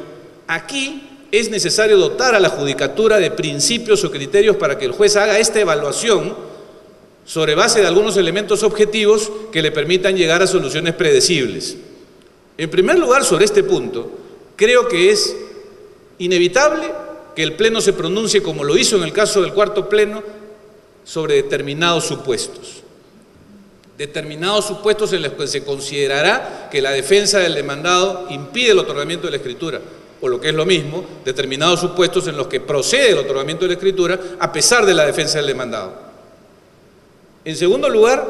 Aquí es necesario dotar a la judicatura de principios o criterios para que el juez haga esta evaluación sobre base de algunos elementos objetivos que le permitan llegar a soluciones predecibles. En primer lugar, sobre este punto, creo que es inevitable que el Pleno se pronuncie, como lo hizo en el caso del cuarto Pleno, sobre determinados supuestos. Determinados supuestos en los que se considerará que la defensa del demandado impide el otorgamiento de la escritura, o lo que es lo mismo, determinados supuestos en los que procede el otorgamiento de la escritura a pesar de la defensa del demandado. En segundo lugar,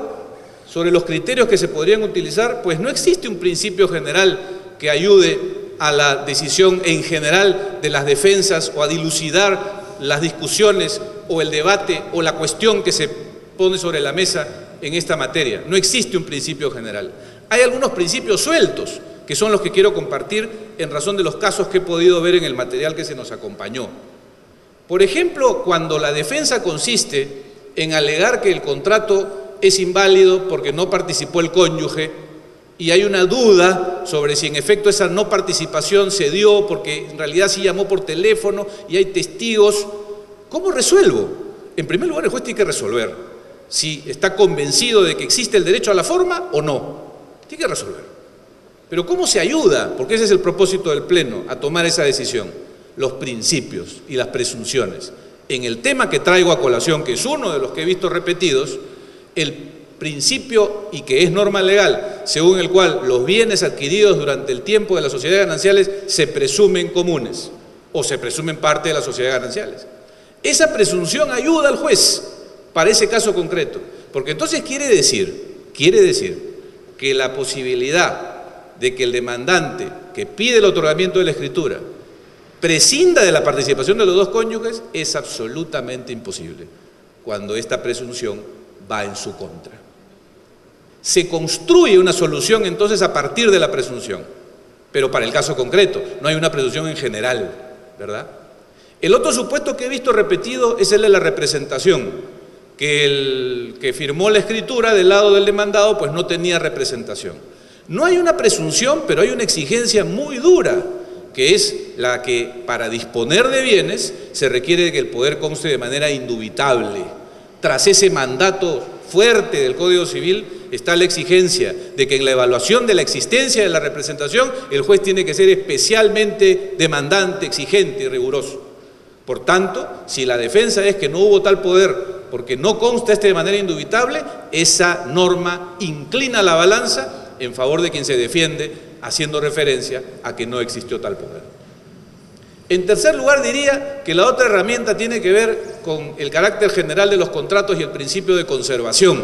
sobre los criterios que se podrían utilizar, pues no existe un principio general que ayude a la decisión en general de las defensas o a dilucidar las discusiones o el debate o la cuestión que se pone sobre la mesa en esta materia. No existe un principio general. Hay algunos principios sueltos, que son los que quiero compartir en razón de los casos que he podido ver en el material que se nos acompañó. Por ejemplo, cuando la defensa consiste en alegar que el contrato es inválido porque no participó el cónyuge y hay una duda sobre si en efecto esa no participación se dio porque en realidad sí llamó por teléfono y hay testigos, ¿cómo resuelvo? En primer lugar, el juez tiene que resolver si está convencido de que existe el derecho a la forma o no. Tiene que resolver. Pero ¿cómo se ayuda? Porque ese es el propósito del Pleno, a tomar esa decisión. Los principios y las presunciones. En el tema que traigo a colación, que es uno de los que he visto repetidos, el principio, y que es norma legal, según el cual los bienes adquiridos durante el tiempo de las sociedades gananciales se presumen comunes o se presumen parte de las sociedades gananciales. Esa presunción ayuda al juez para ese caso concreto, porque entonces quiere decir que la posibilidad de que el demandante que pide el otorgamiento de la escritura prescinda de la participación de los dos cónyuges es absolutamente imposible cuando esta presunción va en su contra. Se construye una solución entonces a partir de la presunción, pero para el caso concreto, no hay una presunción en general, ¿verdad? El otro supuesto que he visto repetido es el de la representación, que el que firmó la escritura del lado del demandado pues no tenía representación. No hay una presunción, pero hay una exigencia muy dura, que es la que para disponer de bienes se requiere que el poder conste de manera indubitable. Tras ese mandato fuerte del Código Civil está la exigencia de que en la evaluación de la existencia de la representación el juez tiene que ser especialmente demandante, exigente y riguroso. Por tanto, si la defensa es que no hubo tal poder porque no consta de manera indubitable, esa norma inclina la balanza en favor de quien se defiende, haciendo referencia a que no existió tal poder. En tercer lugar, diría que la otra herramienta tiene que ver con el carácter general de los contratos y el principio de conservación.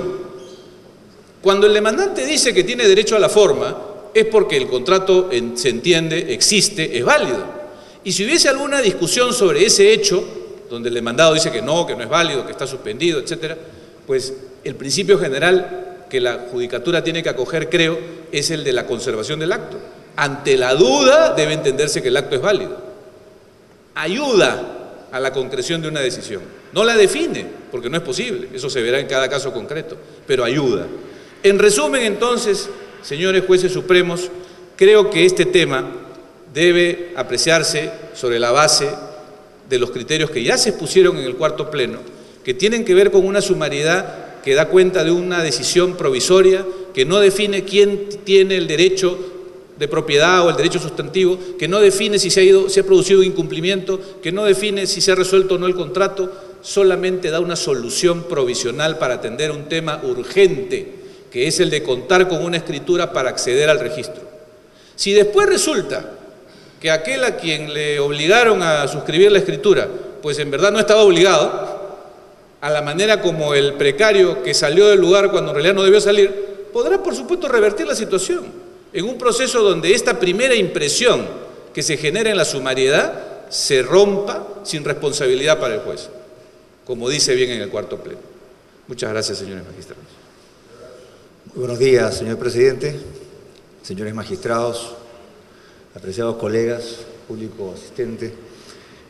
Cuando el demandante dice que tiene derecho a la forma, es porque el contrato, se entiende, existe, es válido. Y si hubiese alguna discusión sobre ese hecho, donde el demandado dice que no es válido, que está suspendido, etcétera, pues el principio general que la judicatura tiene que acoger, creo, es el de la conservación del acto. Ante la duda debe entenderse que el acto es válido. Ayuda a la concreción de una decisión. No la define, porque no es posible, eso se verá en cada caso concreto, pero ayuda. En resumen, entonces, señores jueces supremos, creo que este tema debe apreciarse sobre la base de los criterios que ya se expusieron en el cuarto Pleno, que tienen que ver con una sumariedad que da cuenta de una decisión provisoria, que no define quién tiene el derecho de propiedad o el derecho sustantivo, que no define si se ha producido un incumplimiento, que no define si se ha resuelto o no el contrato, solamente da una solución provisional para atender un tema urgente, que es el de contar con una escritura para acceder al registro. Si después resulta que aquel a quien le obligaron a suscribir la escritura, pues en verdad no estaba obligado, a la manera como el precario que salió del lugar cuando en realidad no debió salir, podrá por supuesto revertir la situación en un proceso donde esta primera impresión que se genera en la sumariedad se rompa sin responsabilidad para el juez, como dice bien en el cuarto Pleno. Muchas gracias, señores magistrados. Muy buenos días, señor presidente, señores magistrados, apreciados colegas, público asistente.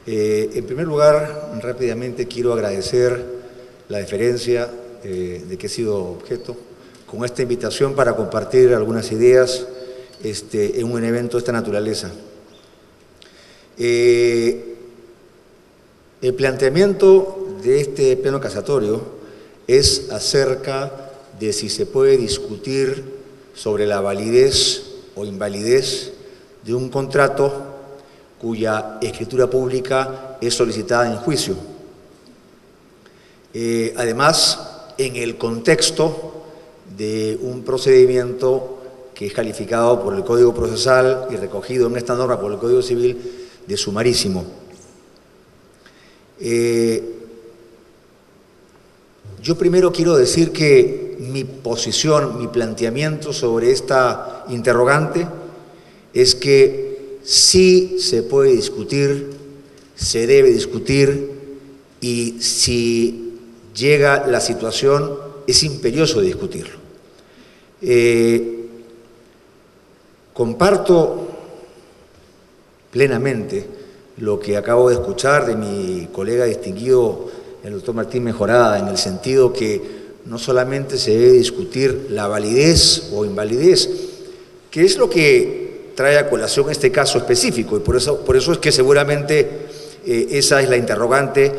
En primer lugar, rápidamente quiero agradecer la deferencia de que he sido objeto con esta invitación para compartir algunas ideas en un evento de esta naturaleza. El planteamiento de este pleno casatorio es acerca de si se puede discutir sobre la validez o invalidez de un contrato cuya escritura pública es solicitada en juicio. Además, en el contexto de un procedimiento que es calificado por el Código Procesal y recogido en esta norma por el Código Civil de sumarísimo. Yo primero quiero decir que mi posición, mi planteamiento sobre esta interrogante es que sí se puede discutir, se debe discutir, y si llega la situación es imperioso discutirlo. Comparto plenamente lo que acabo de escuchar de mi colega distinguido, el doctor Martín Mejorada, en el sentido que no solamente se debe discutir la validez o invalidez, que es lo que trae a colación este caso específico, y por eso es que seguramente esa es la interrogante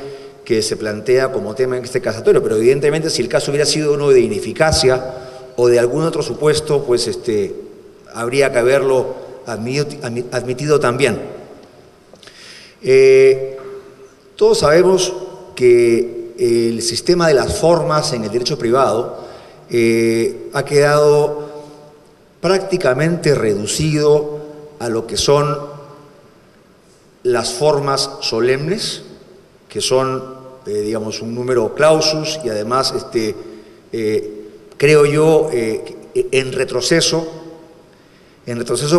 que se plantea como tema en este casatorio, pero evidentemente si el caso hubiera sido uno de ineficacia o de algún otro supuesto, pues habría que haberlo admitido también. Todos sabemos que el sistema de las formas en el derecho privado ha quedado prácticamente reducido a lo que son las formas solemnes, que son, digamos, un número clausus y además, creo yo, en retroceso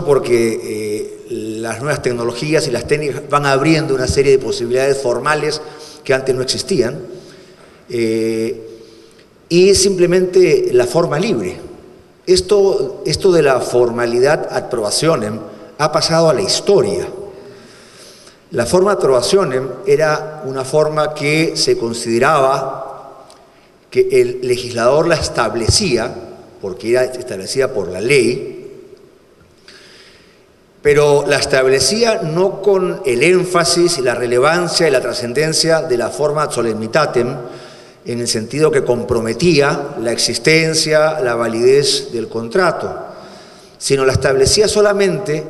porque las nuevas tecnologías y las técnicas van abriendo una serie de posibilidades formales que antes no existían, y simplemente la forma libre. Esto de la formalidad ad probationem ha pasado a la historia. La forma ad probationem era una forma que se consideraba que el legislador la establecía, porque era establecida por la ley, pero la establecía no con el énfasis y la relevancia y la trascendencia de la forma ad solemnitatem, en el sentido que comprometía la existencia, la validez del contrato, sino la establecía solamente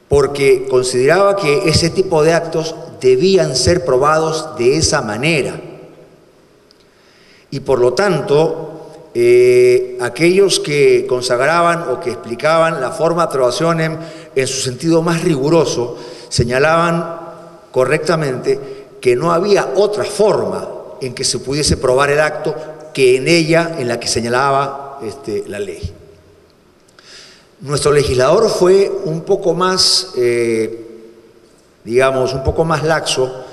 porque consideraba que ese tipo de actos debían ser probados de esa manera. Y por lo tanto, aquellos que consagraban o que explicaban la forma ad probationem en su sentido más riguroso, señalaban correctamente que no había otra forma en que se pudiese probar el acto que en ella, en la que señalaba la ley. Nuestro legislador fue un poco más, digamos, un poco más laxo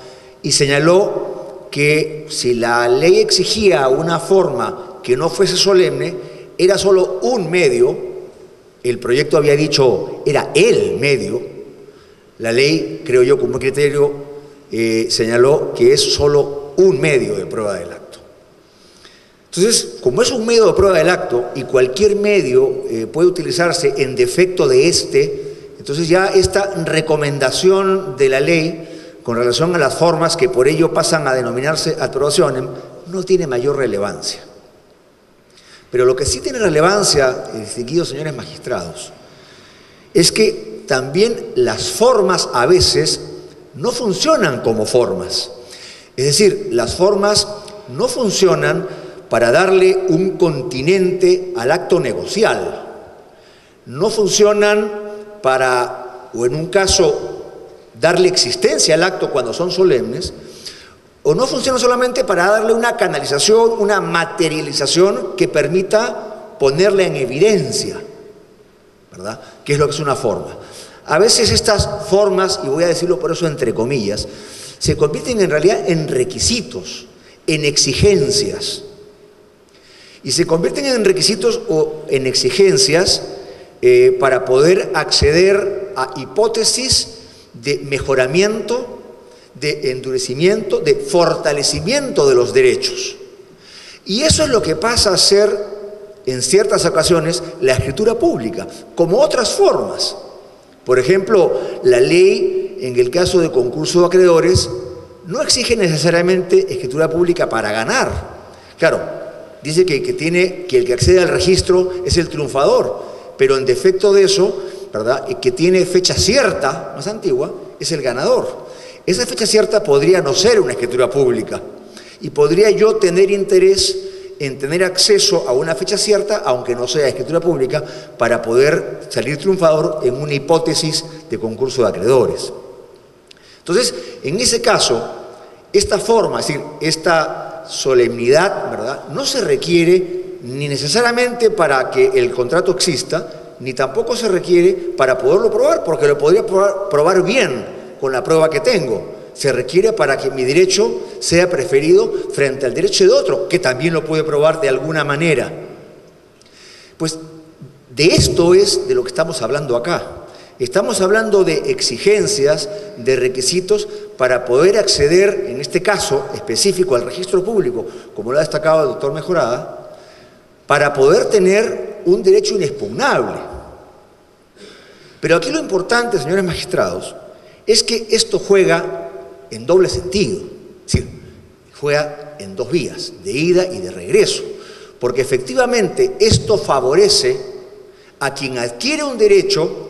y señaló que si la ley exigía una forma que no fuese solemne, era solo un medio. El proyecto había dicho era el medio. La ley, creo yo, como criterio, señaló que es solo un medio de prueba del acto. Entonces, como es un medio de prueba del acto y cualquier medio puede utilizarse en defecto de entonces ya esta recomendación de la ley con relación a las formas que por ello pasan a denominarse ad probationem no tiene mayor relevancia. Pero lo que sí tiene relevancia, distinguidos señores magistrados, es que también las formas a veces no funcionan como formas. Es decir, las formas no funcionan para darle un continente al acto negocial. No funcionan para, o en un caso, darle existencia al acto cuando son solemnes, o no funcionan solamente para darle una canalización, una materialización que permita ponerla en evidencia, ¿verdad? ¿Qué es lo que es una forma? A veces estas formas, y voy a decirlo por eso entre comillas, se convierten en realidad en requisitos, en exigencias. Y se convierten en requisitos o en exigencias para poder acceder a hipótesis de mejoramiento, de endurecimiento, de fortalecimiento de los derechos. Y eso es lo que pasa a ser, en ciertas ocasiones, la escritura pública, como otras formas. Por ejemplo, la ley, en el caso de concurso de acreedores, no exige necesariamente escritura pública para ganar. Claro, dice que el que accede al registro es el triunfador, pero en defecto de eso, ¿verdad?, que tiene fecha cierta, más antigua, es el ganador. Esa fecha cierta podría no ser una escritura pública y podría yo tener interés en tener acceso a una fecha cierta, aunque no sea escritura pública, para poder salir triunfador en una hipótesis de concurso de acreedores. Entonces, en ese caso, esta forma, es decir, esta solemnidad, ¿verdad?, no se requiere ni necesariamente para que el contrato exista, ni tampoco se requiere para poderlo probar, porque lo podría probar bien con la prueba que tengo. Se requiere para que mi derecho sea preferido frente al derecho de otro, que también lo puede probar de alguna manera. Pues de esto es de lo que estamos hablando acá. Estamos hablando de exigencias, de requisitos para poder acceder, en este caso específico, al registro público, como lo ha destacado el doctor Mejorada, para poder tener un derecho inexpugnable. Pero aquí lo importante, señores magistrados, es que esto juega en doble sentido, es decir, juega en dos vías, de ida y de regreso, porque efectivamente esto favorece a quien adquiere un derecho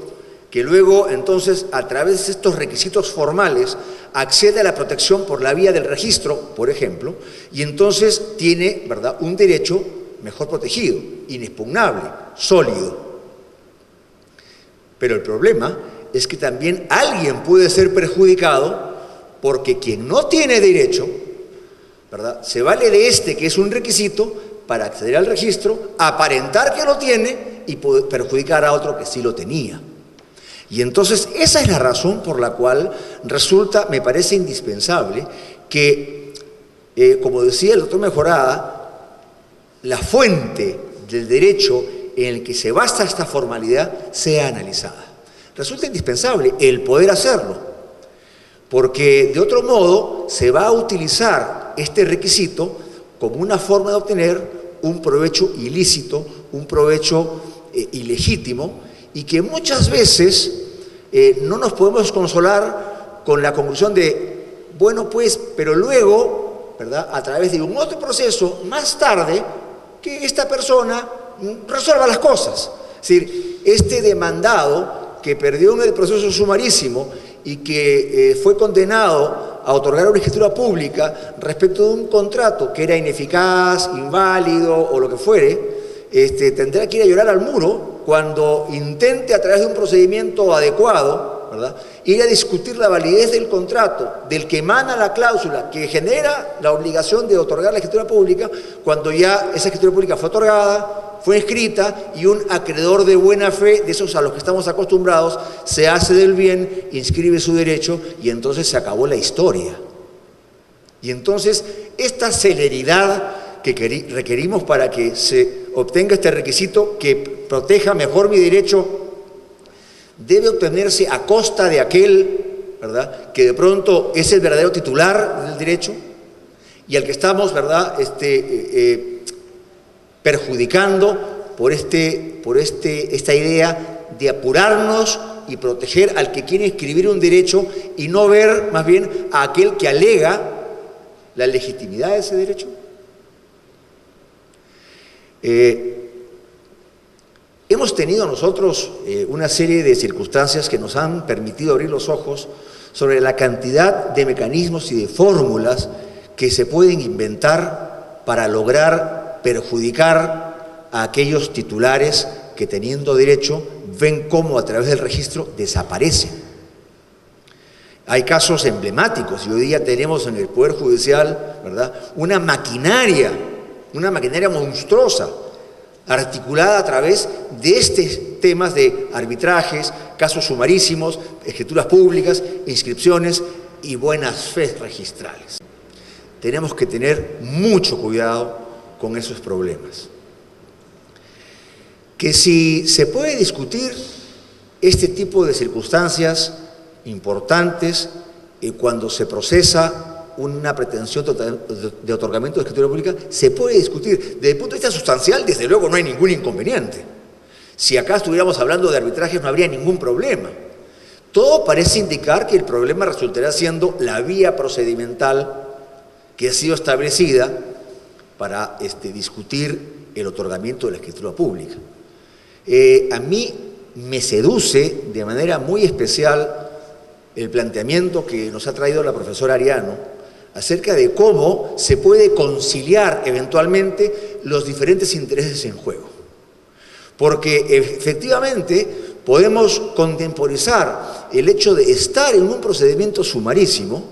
que luego entonces a través de estos requisitos formales accede a la protección por la vía del registro, por ejemplo, y entonces tiene, ¿verdad?, un derecho mejor protegido, inexpugnable, sólido. Pero el problema es que también alguien puede ser perjudicado porque quien no tiene derecho, ¿verdad?, se vale de este, que es un requisito, para acceder al registro, aparentar que lo tiene y perjudicar a otro que sí lo tenía. Y entonces esa es la razón por la cual resulta, me parece indispensable, que, como decía el doctor Mejorada, la fuente del derecho en el que se basa esta formalidad sea analizada. Resulta indispensable el poder hacerlo, porque de otro modo se va a utilizar este requisito como una forma de obtener un provecho ilícito, un provecho ilegítimo, y que muchas veces no nos podemos consolar con la conclusión de, bueno pues, pero luego, ¿verdad?, a través de un otro proceso, más tarde, que esta persona resuelva las cosas. Es decir, este demandado que perdió en el proceso sumarísimo y que fue condenado a otorgar una escritura pública respecto de un contrato que era ineficaz, inválido o lo que fuere, tendrá que ir a llorar al muro cuando intente a través de un procedimiento adecuado, ¿verdad?, ir a discutir la validez del contrato, del que emana la cláusula que genera la obligación de otorgar la escritura pública, cuando ya esa escritura pública fue otorgada, fue escrita y un acreedor de buena fe, de esos a los que estamos acostumbrados, se hace del bien, inscribe su derecho y entonces se acabó la historia. Y entonces esta celeridad que requerimos para que se obtenga este requisito que proteja mejor mi derecho debe obtenerse a costa de aquel, ¿verdad?, que de pronto es el verdadero titular del derecho y al que estamos, ¿verdad?, perjudicando por esta idea de apurarnos y proteger al que quiere inscribir un derecho y no ver más bien a aquel que alega la legitimidad de ese derecho. Hemos tenido nosotros una serie de circunstancias que nos han permitido abrir los ojos sobre la cantidad de mecanismos y de fórmulas que se pueden inventar para lograr perjudicar a aquellos titulares que, teniendo derecho, ven cómo a través del registro desaparecen. Hay casos emblemáticos y hoy día tenemos en el Poder Judicial, ¿verdad?, una maquinaria monstruosa articulada a través de estos temas de arbitrajes, casos sumarísimos, escrituras públicas, inscripciones y buenas fe registrales. Tenemos que tener mucho cuidado con esos problemas. Que si se puede discutir este tipo de circunstancias importantes cuando se procesa una pretensión de otorgamiento de escritura pública, se puede discutir. Desde el punto de vista sustancial, desde luego no hay ningún inconveniente. Si acá estuviéramos hablando de arbitrajes no habría ningún problema. Todo parece indicar que el problema resultará siendo la vía procedimental que ha sido establecida para discutir el otorgamiento de la escritura pública. A mí me seduce de manera muy especial el planteamiento que nos ha traído la profesora Ariano acerca de cómo se puede conciliar eventualmente los diferentes intereses en juego. Porque efectivamente podemos contemporizar el hecho de estar en un procedimiento sumarísimo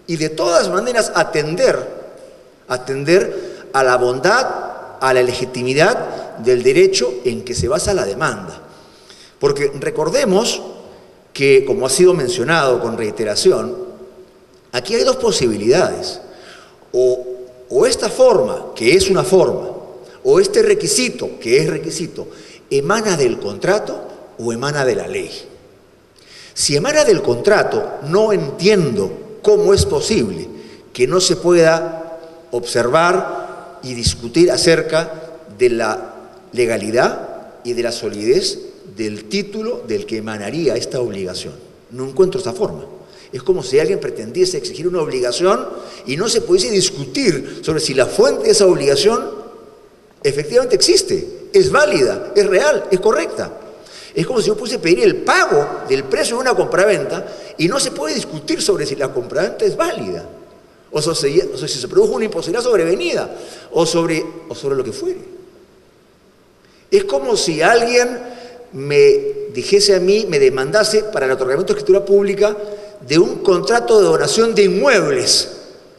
y de todas maneras atender a la bondad, a la legitimidad del derecho en que se basa la demanda. Porque recordemos que, como ha sido mencionado con reiteración, aquí hay dos posibilidades. O esta forma, que es una forma, o este requisito, que es requisito, emana del contrato o emana de la ley. Si emana del contrato, no entiendo cómo es posible que no se pueda observar y discutir acerca de la legalidad y de la solidez del título del que emanaría esta obligación. No encuentro esta forma. Es como si alguien pretendiese exigir una obligación y no se pudiese discutir sobre si la fuente de esa obligación efectivamente existe, es válida, es real, es correcta. Es como si yo pudiese pedir el pago del precio de una compraventa y no se puede discutir sobre si la compraventa es válida, o si se produjo una imposibilidad sobrevenida, o sobre lo que fuere. Es como si alguien me dijese a mí, me demandase para el otorgamiento de escritura pública de un contrato de donación de inmuebles,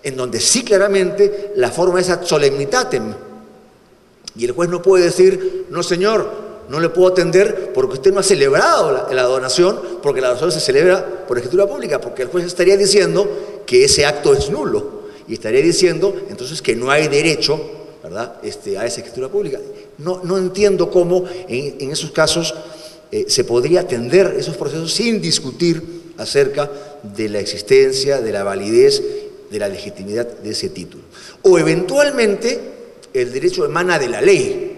en donde sí claramente la forma es ad solemnitatem. Y el juez no puede decir, no señor, no le puedo atender porque usted no ha celebrado la donación, porque la donación se celebra por escritura pública, porque el juez estaría diciendo que ese acto es nulo y estaría diciendo entonces que no hay derecho, ¿verdad?, a esa escritura pública. No entiendo cómo en esos casos se podría atender esos procesos sin discutir acerca de la existencia, de la validez, de la legitimidad de ese título. O eventualmente el derecho emana de la ley.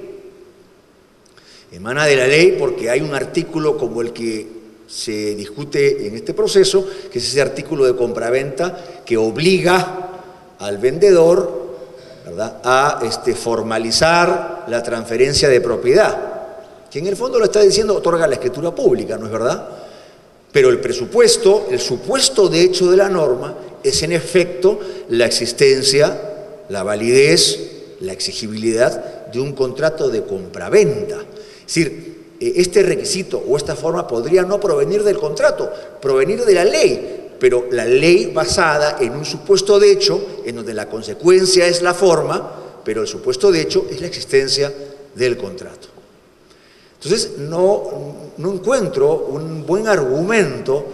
Emana de la ley porque hay un artículo como el que se discute en este proceso, que es ese artículo de compraventa que obliga al vendedor, ¿verdad?, a formalizar la transferencia de propiedad, que en el fondo lo está diciendo otorga la escritura pública, ¿no es verdad? Pero el presupuesto, el supuesto de hecho de la norma es en efecto la existencia, la validez, la exigibilidad de un contrato de compraventa. Es decir, este requisito o esta forma podría no provenir del contrato, provenir de la ley, pero la ley basada en un supuesto de hecho, en donde la consecuencia es la forma, pero el supuesto de hecho es la existencia del contrato. Entonces, no encuentro un buen argumento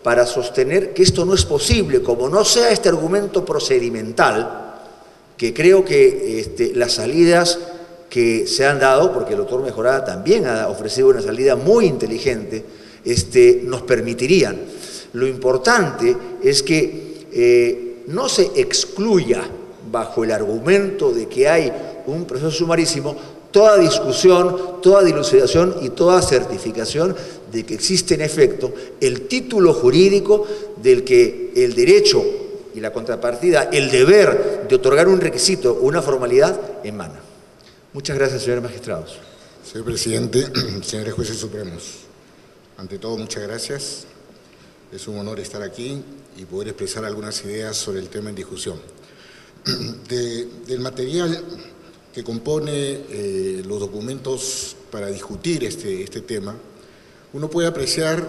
para sostener que esto no es posible, como no sea este argumento procedimental, que creo que las salidas que se han dado, porque el doctor Mejorada también ha ofrecido una salida muy inteligente, nos permitirían. Lo importante es que no se excluya bajo el argumento de que hay un proceso sumarísimo toda discusión, toda dilucidación y toda certificación de que existe en efecto el título jurídico del que el derecho y la contrapartida, el deber de otorgar un requisito o una formalidad emana. Muchas gracias, señores magistrados. Señor presidente, señores jueces supremos, ante todo muchas gracias. Es un honor estar aquí y poder expresar algunas ideas sobre el tema en discusión. Del material que compone los documentos para discutir este tema, uno puede apreciar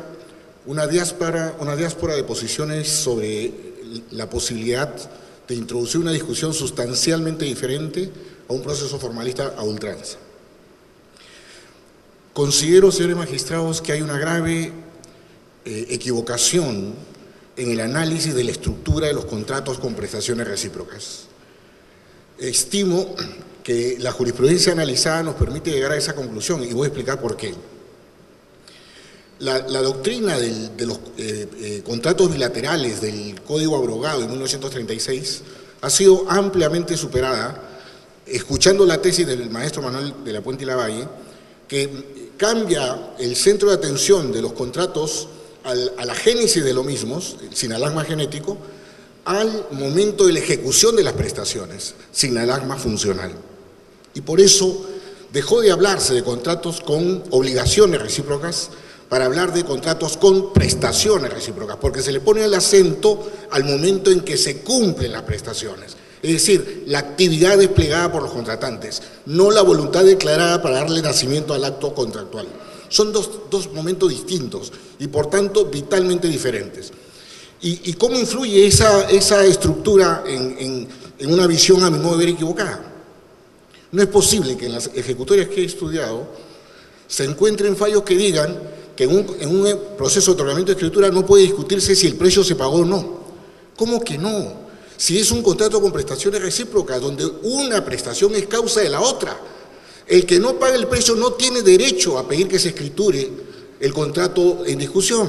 una diáspora de posiciones sobre la posibilidad de introducir una discusión sustancialmente diferente a un proceso formalista a ultranza. Considero, señores magistrados, que hay una grave equivocación en el análisis de la estructura de los contratos con prestaciones recíprocas. Estimo que la jurisprudencia analizada nos permite llegar a esa conclusión y voy a explicar por qué. La doctrina de los contratos bilaterales del Código Abrogado de 1936 ha sido ampliamente superada, escuchando la tesis del maestro Manuel de la Puente y Lavalle, que cambia el centro de atención de los contratos a la génesis de lo mismo, sinalagma genético, al momento de la ejecución de las prestaciones, sinalagma funcional. Y por eso dejó de hablarse de contratos con obligaciones recíprocas para hablar de contratos con prestaciones recíprocas, porque se le pone el acento al momento en que se cumplen las prestaciones. Es decir, la actividad desplegada por los contratantes, no la voluntad declarada para darle nacimiento al acto contractual. Son dos momentos distintos y por tanto vitalmente diferentes. ¿Y cómo influye esa estructura en una visión, a mi modo de ver, equivocada? No es posible que en las ejecutorias que he estudiado se encuentren fallos que digan que en un proceso de otorgamiento de escritura no puede discutirse si el precio se pagó o no. ¿Cómo que no? Si es un contrato con prestaciones recíprocas, donde una prestación es causa de la otra. El que no paga el precio no tiene derecho a pedir que se escriture el contrato en discusión.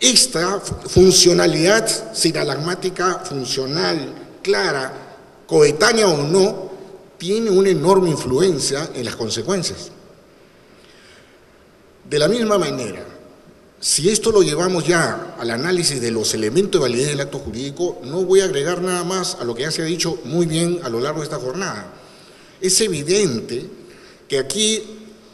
Esta funcionalidad sinalagmática, funcional, clara, coetánea o no, tiene una enorme influencia en las consecuencias. De la misma manera, si esto lo llevamos ya al análisis de los elementos de validez del acto jurídico, no voy a agregar nada más a lo que ya se ha dicho muy bien a lo largo de esta jornada. Es evidente que aquí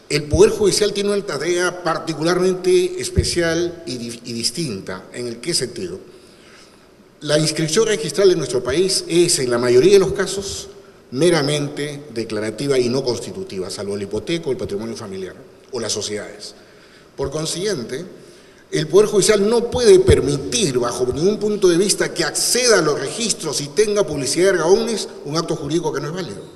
el Poder Judicial tiene una tarea particularmente especial y distinta. ¿En qué sentido? La inscripción registral en nuestro país es, en la mayoría de los casos, meramente declarativa y no constitutiva, salvo el hipoteco, el patrimonio familiar o las sociedades. Por consiguiente, el Poder Judicial no puede permitir, bajo ningún punto de vista, que acceda a los registros y tenga publicidad erga omnes un acto jurídico que no es válido.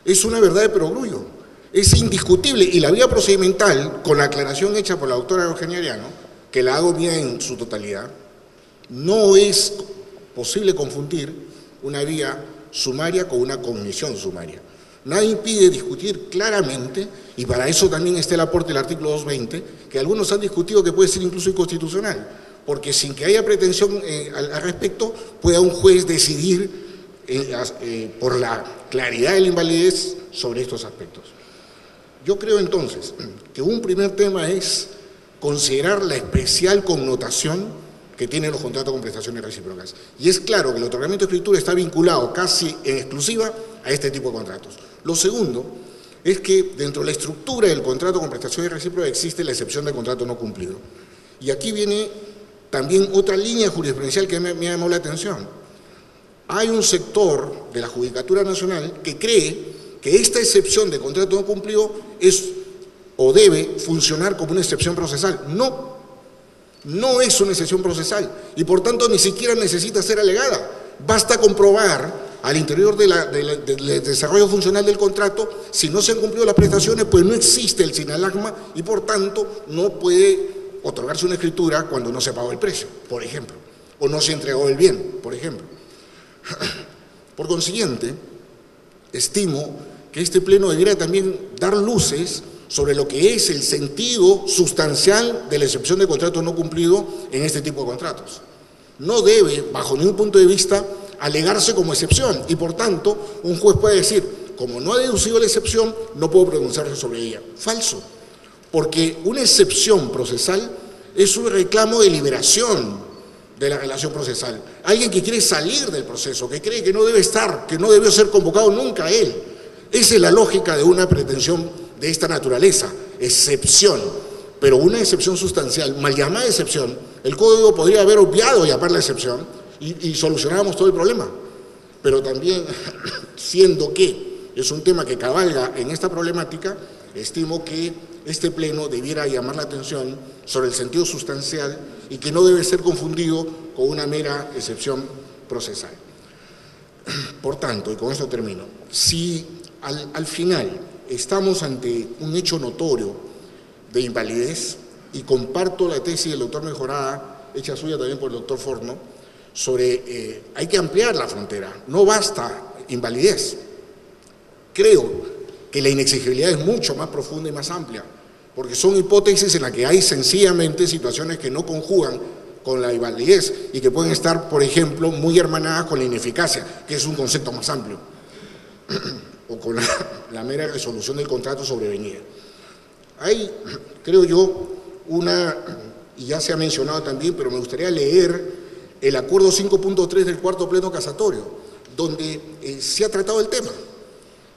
Es una verdad de perogrullo, es indiscutible, y la vía procedimental, con la aclaración hecha por la doctora Eugenia Ariano, que la hago bien en su totalidad, no es posible confundir una vía sumaria con una cognición sumaria. Nada impide discutir claramente, y para eso también está el aporte del artículo 220, que algunos han discutido que puede ser incluso inconstitucional, porque sin que haya pretensión al respecto, pueda un juez decidir por la claridad de la invalidez sobre estos aspectos. Yo creo entonces que un primer tema es considerar la especial connotación que tienen los contratos con prestaciones recíprocas. Y es claro que el otorgamiento de escritura está vinculado casi en exclusiva a este tipo de contratos. Lo segundo es que dentro de la estructura del contrato con prestaciones recíprocas existe la excepción de contrato no cumplido. Y aquí viene también otra línea jurisprudencial que me ha llamado la atención. Hay un sector de la Judicatura Nacional que cree que esta excepción de contrato no cumplido es o debe funcionar como una excepción procesal. No es una excepción procesal y por tanto ni siquiera necesita ser alegada. Basta comprobar al interior del desarrollo funcional del contrato, si no se han cumplido las prestaciones, pues no existe el sinalagma y por tanto no puede otorgarse una escritura cuando no se pagó el precio, por ejemplo, o no se entregó el bien, por ejemplo. Por consiguiente, estimo que este pleno debiera también dar luces sobre lo que es el sentido sustancial de la excepción de contrato no cumplido en este tipo de contratos. No debe, bajo ningún punto de vista, alegarse como excepción y por tanto un juez puede decir, como no ha deducido la excepción, no puedo pronunciarse sobre ella. Falso, porque una excepción procesal es un reclamo de liberación de la relación procesal. Alguien que quiere salir del proceso, que cree que no debe estar, que no debió ser convocado nunca a él. Esa es la lógica de una pretensión de esta naturaleza, excepción, pero una excepción sustancial, mal llamada excepción. El Código podría haber obviado llamarla excepción y solucionábamos todo el problema, pero también, siendo que es un tema que cabalga en esta problemática, estimo que este pleno debiera llamar la atención sobre el sentido sustancial y que no debe ser confundido con una mera excepción procesal. Por tanto, y con esto termino, si al final estamos ante un hecho notorio de invalidez, y comparto la tesis del doctor Mejorada, hecha suya también por el doctor Forno, sobre hay que ampliar la frontera, no basta invalidez. Creo que la inexigibilidad es mucho más profunda y más amplia, porque son hipótesis en las que hay sencillamente situaciones que no conjugan con la invalidez y que pueden estar, por ejemplo, muy hermanadas con la ineficacia, que es un concepto más amplio, o con la mera resolución del contrato sobrevenida. Hay, creo yo, una y ya se ha mencionado también, pero me gustaría leer el acuerdo 5.3 del cuarto pleno casatorio, donde se ha tratado el tema.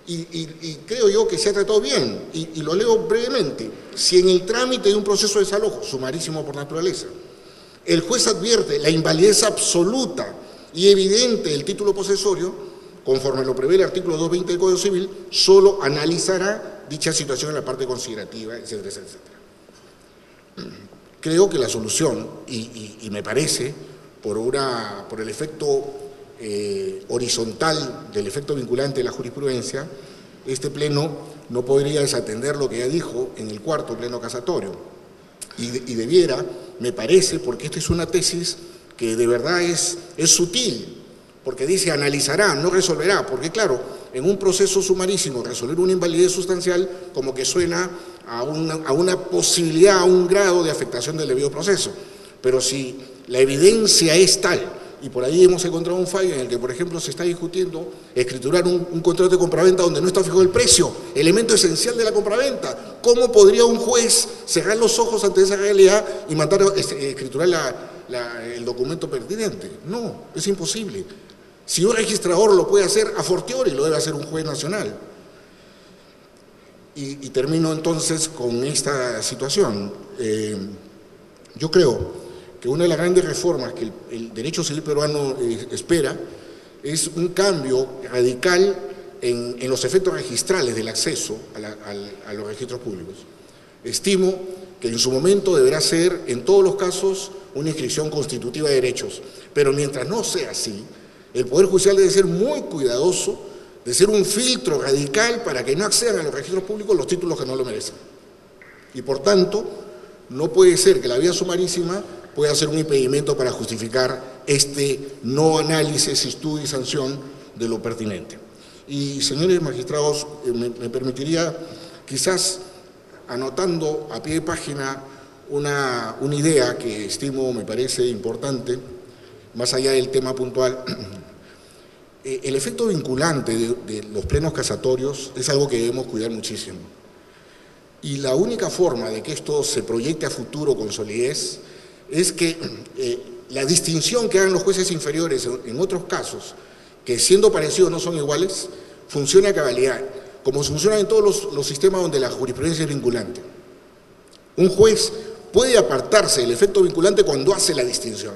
Y creo yo que se ha tratado bien, y lo leo brevemente. Si en el trámite de un proceso de desalojo, sumarísimo por naturaleza, el juez advierte la invalidez absoluta y evidente del título posesorio, conforme lo prevé el artículo 220 del Código Civil, solo analizará dicha situación en la parte considerativa, etcétera, etcétera. Creo que la solución, y me parece, por el efecto horizontal del efecto vinculante de la jurisprudencia, este pleno no podría desatender lo que ya dijo en el cuarto pleno casatorio. Y debiera, me parece, porque esta es una tesis que de verdad es sutil, porque dice analizará, no resolverá, porque claro, en un proceso sumarísimo resolver una invalidez sustancial como que suena a una posibilidad, a un grado de afectación del debido proceso. Pero si la evidencia es tal, y por ahí hemos encontrado un fallo en el que, por ejemplo, se está discutiendo escriturar un contrato de compraventa donde no está fijado el precio, elemento esencial de la compraventa. ¿Cómo podría un juez cerrar los ojos ante esa realidad y mandar escriturar el documento pertinente? No, es imposible. Si un registrador lo puede hacer, a fortiori lo debe hacer un juez nacional. Y termino entonces con esta situación. Yo creo que una de las grandes reformas que el derecho civil peruano espera es un cambio radical en los efectos registrales del acceso a los registros públicos. Estimo que en su momento deberá ser, en todos los casos, una inscripción constitutiva de derechos, pero mientras no sea así, el Poder Judicial debe ser muy cuidadoso de ser un filtro radical para que no accedan a los registros públicos los títulos que no lo merecen. Y por tanto, no puede ser que la vía sumarísima pueda ser un impedimento para justificar este no análisis, estudio y sanción de lo pertinente. Y, señores magistrados, me permitiría, quizás anotando a pie de página una idea que estimo, me parece importante, más allá del tema puntual. El efecto vinculante de los plenos casatorios es algo que debemos cuidar muchísimo. Y la única forma de que esto se proyecte a futuro con solidez es que la distinción que hagan los jueces inferiores en otros casos, que siendo parecidos no son iguales, funcione a cabalidad, como funciona en todos los sistemas donde la jurisprudencia es vinculante. Un juez puede apartarse del efecto vinculante cuando hace la distinción,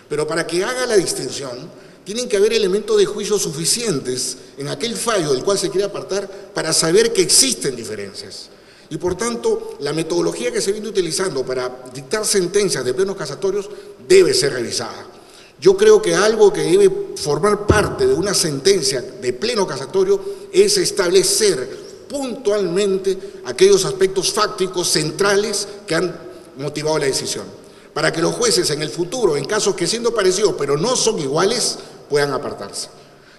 pero para que haga la distinción tienen que haber elementos de juicio suficientes en aquel fallo del cual se quiere apartar para saber que existen diferencias. Y por tanto, la metodología que se viene utilizando para dictar sentencias de plenos casatorios debe ser revisada. Yo creo que algo que debe formar parte de una sentencia de pleno casatorio es establecer puntualmente aquellos aspectos fácticos centrales que han motivado la decisión, para que los jueces en el futuro, en casos que siendo parecidos pero no son iguales, puedan apartarse.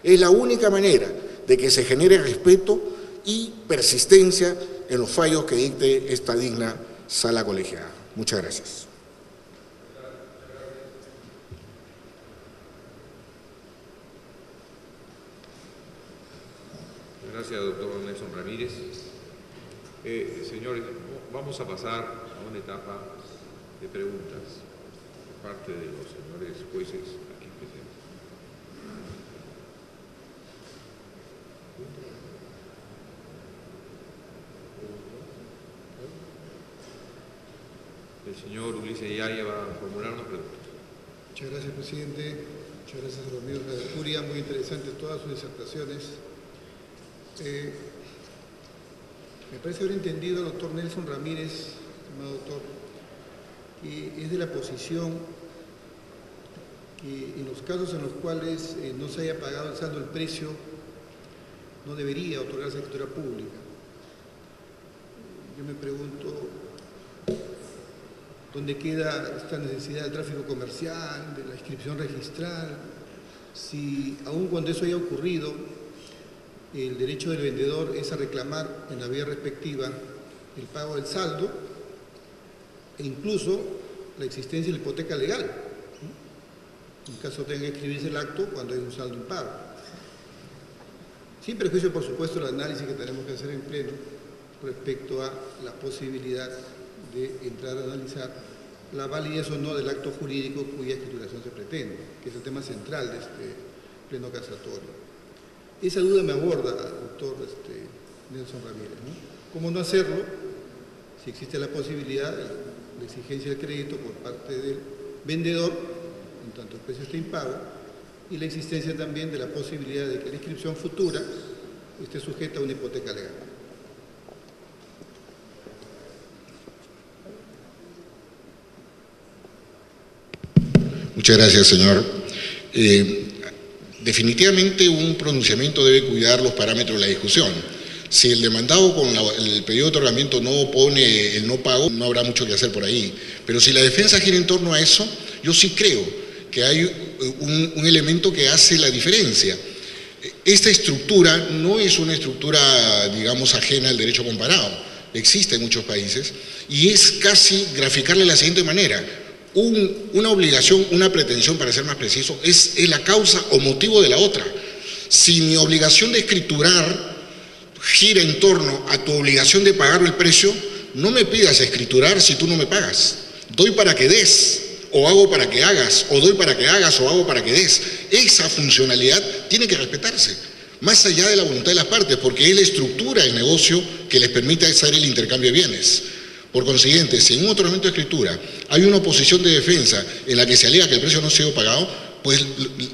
Es la única manera de que se genere respeto y persistencia en los fallos que dicte esta digna sala colegiada. Muchas gracias. Gracias, doctor Nelson Ramírez. Señores, vamos a pasar a una etapa de preguntas por parte de los señores jueces aquí presentes. El señor Ulises Yaya va a formular una pregunta. Muchas gracias, presidente. Muchas gracias a los miembros de la curia. Muy interesantes todas sus disertaciones. Me parece haber entendido, doctor Nelson Ramírez, estimado doctor, que es de la posición que en los casos en los cuales no se haya pagado el saldo del precio, no debería otorgarse escritura pública. Yo me pregunto, ¿dónde queda esta necesidad del tráfico comercial, de la inscripción registral? Si aun cuando eso haya ocurrido, el derecho del vendedor es a reclamar en la vía respectiva el pago del saldo e incluso la existencia de la hipoteca legal, en caso tenga que escribirse el acto cuando hay un saldo impago. Sin perjuicio, por supuesto, el análisis que tenemos que hacer en pleno respecto a la posibilidad de entrar a analizar la validez o no del acto jurídico cuya escrituración se pretende, que es el tema central de este pleno casatorio. Esa duda me aborda, doctor Nelson Ramírez, ¿no? ¿Cómo no hacerlo si existe la posibilidad de la exigencia del crédito por parte del vendedor, en tanto el precio esté impago, y la existencia también de la posibilidad de que la inscripción futura esté sujeta a una hipoteca legal? Muchas gracias, señor. Definitivamente un pronunciamiento debe cuidar los parámetros de la discusión. Si el demandado con el pedido de otorgamiento no pone el no pago, no habrá mucho que hacer por ahí. Pero si la defensa gira en torno a eso, yo sí creo que hay un elemento que hace la diferencia. Esta estructura no es una estructura, digamos, ajena al derecho comparado. Existe en muchos países y es casi graficarle de la siguiente manera. Una obligación, una pretensión, para ser más preciso, es la causa o motivo de la otra. Si mi obligación de escriturar gira en torno a tu obligación de pagar el precio, no me pidas escriturar si tú no me pagas. Doy para que des, o hago para que hagas, o doy para que hagas, o hago para que des. Esa funcionalidad tiene que respetarse, más allá de la voluntad de las partes, porque es la estructura del negocio que les permite hacer el intercambio de bienes. Por consiguiente, si en un otorgamiento de escritura hay una oposición de defensa en la que se alega que el precio no ha sido pagado, pues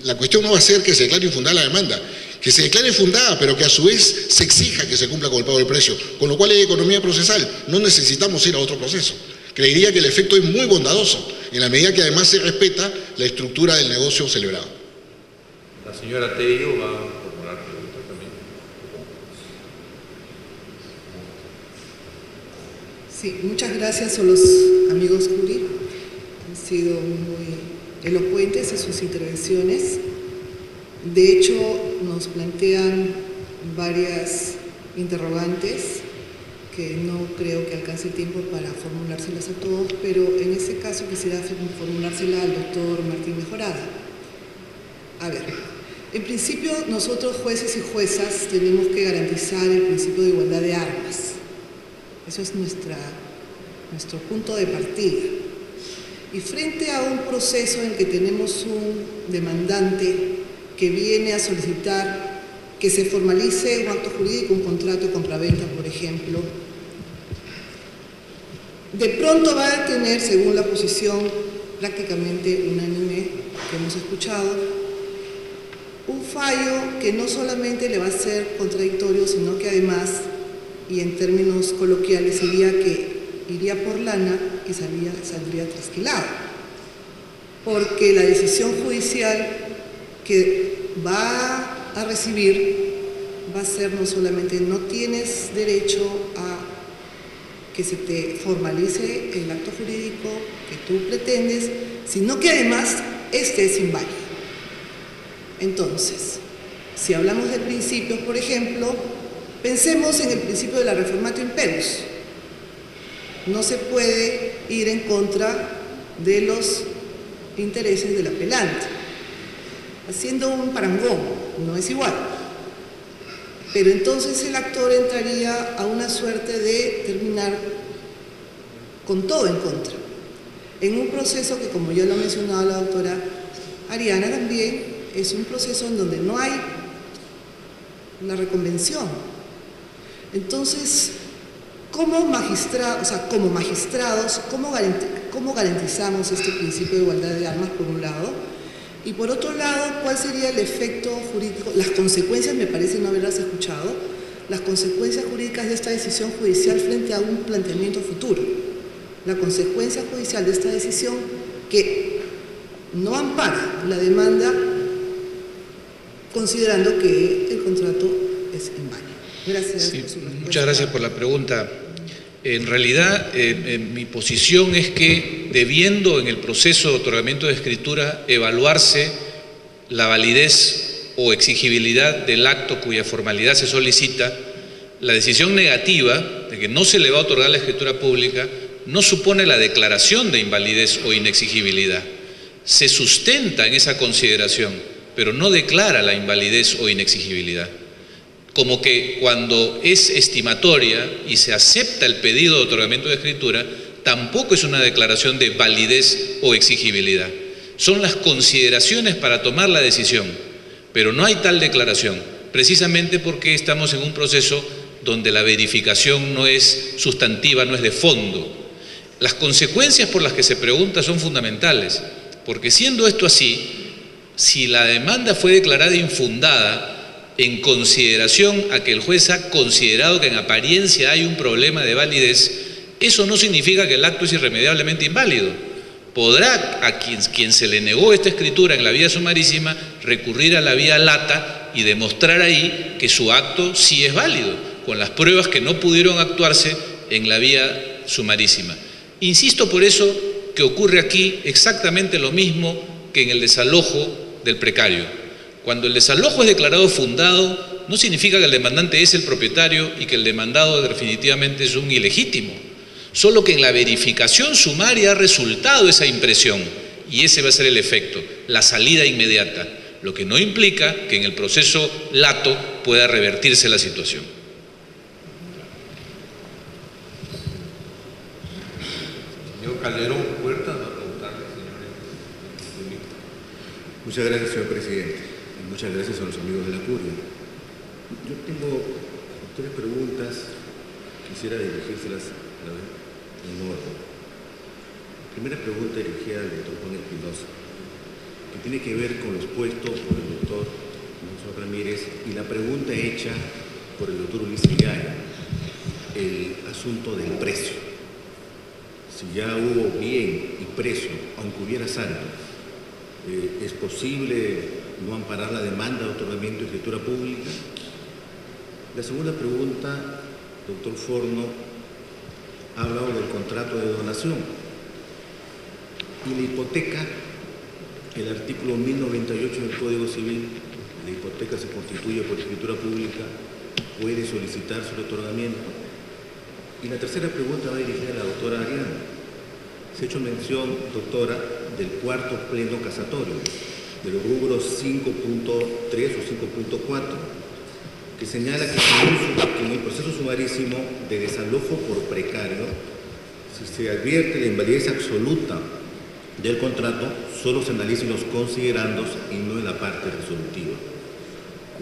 la cuestión no va a ser que se declare infundada la demanda, que se declare fundada, pero que a su vez se exija que se cumpla con el pago del precio, con lo cual hay economía procesal, no necesitamos ir a otro proceso. Creería que el efecto es muy bondadoso, en la medida que además se respeta la estructura del negocio celebrado. La señora Tello va a formular preguntas también. Sí, muchas gracias a los amigos Curi. Han sido muy elocuentes en sus intervenciones. De hecho, nos plantean varias interrogantes que no creo que alcance el tiempo para formulárselas a todos, pero en este caso quisiera formulársela al doctor Martín Mejorada. A ver, en principio nosotros jueces y juezas tenemos que garantizar el principio de igualdad de armas. Eso es nuestro punto de partida. Y frente a un proceso en que tenemos un demandante que viene a solicitar que se formalice un acto jurídico, un contrato de compraventa, por ejemplo, de pronto va a tener, según la posición prácticamente unánime que hemos escuchado, un fallo que no solamente le va a ser contradictorio, sino que además, y en términos coloquiales, sería que iría por lana y saldría trasquilado, porque la decisión judicial que va a recibir va a ser no solamente no tienes derecho a que se te formalice el acto jurídico que tú pretendes, sino que además este es inválido. Entonces, si hablamos de principios, por ejemplo, pensemos en el principio de la reformatio imperus. No se puede ir en contra de los intereses del apelante. Haciendo un parangón, no es igual. Pero entonces el actor entraría a una suerte de terminar con todo en contra. En un proceso que, como ya lo ha mencionado la doctora Ariana también, es un proceso en donde no hay una reconvención. Entonces, como magistrados, ¿cómo garantizamos este principio de igualdad de armas, por un lado? Y por otro lado, ¿cuál sería el efecto jurídico? Las consecuencias, me parece no haberlas escuchado, las consecuencias jurídicas de esta decisión judicial frente a un planteamiento futuro. La consecuencia judicial de esta decisión que no ampara la demanda, considerando que el contrato es inválido. Gracias. Sí, muchas gracias por la pregunta. En realidad, mi posición es que, debiendo en el proceso de otorgamiento de escritura evaluarse la validez o exigibilidad del acto cuya formalidad se solicita, la decisión negativa de que no se le va a otorgar la escritura pública no supone la declaración de invalidez o inexigibilidad. Se sustenta en esa consideración, pero no declara la invalidez o inexigibilidad. Como que cuando es estimatoria y se acepta el pedido de otorgamiento de escritura, tampoco es una declaración de validez o exigibilidad. Son las consideraciones para tomar la decisión, pero no hay tal declaración, precisamente porque estamos en un proceso donde la verificación no es sustantiva, no es de fondo. Las consecuencias por las que se pregunta son fundamentales, porque siendo esto así, si la demanda fue declarada infundada en consideración a que el juez ha considerado que en apariencia hay un problema de validez, eso no significa que el acto es irremediablemente inválido. Podrá a quien se le negó esta escritura en la vía sumarísima recurrir a la vía lata y demostrar ahí que su acto sí es válido, con las pruebas que no pudieron actuarse en la vía sumarísima. Insisto por eso que ocurre aquí exactamente lo mismo que en el desalojo del precario. Cuando el desalojo es declarado fundado, no significa que el demandante es el propietario y que el demandado definitivamente es un ilegítimo. Solo que en la verificación sumaria ha resultado esa impresión y ese va a ser el efecto, la salida inmediata, lo que no implica que en el proceso lato pueda revertirse la situación. Señor Calderón, Puerta, va a preguntarle, señores. Muchas gracias, señor presidente, y muchas gracias a los amigos de la curia. Yo tengo 3 preguntas, quisiera dirigírselas en orden. La primera pregunta dirigida al doctor Juan Espinosa, que tiene que ver con lo expuesto por el doctor Alonso Ramírez y la pregunta hecha por el doctor Ulises Yaya, el asunto del precio. Si ya hubo bien y precio, aunque hubiera saldo, ¿es posible no amparar la demanda de otorgamiento de escritura pública? La segunda pregunta, doctor Forno, ha hablado del contrato de donación y la hipoteca, el artículo 1098 del Código Civil, la hipoteca se constituye por escritura pública, puede solicitar su otorgamiento. Y la tercera pregunta va dirigida a la doctora Ariana. Se ha hecho mención, doctora, del 4º pleno casatorio, de los rubros 5.3 o 5.4, que señala que en el proceso sumarísimo de desalojo por precario, si se advierte la invalidez absoluta del contrato, solo se analicen los considerandos y no en la parte resolutiva.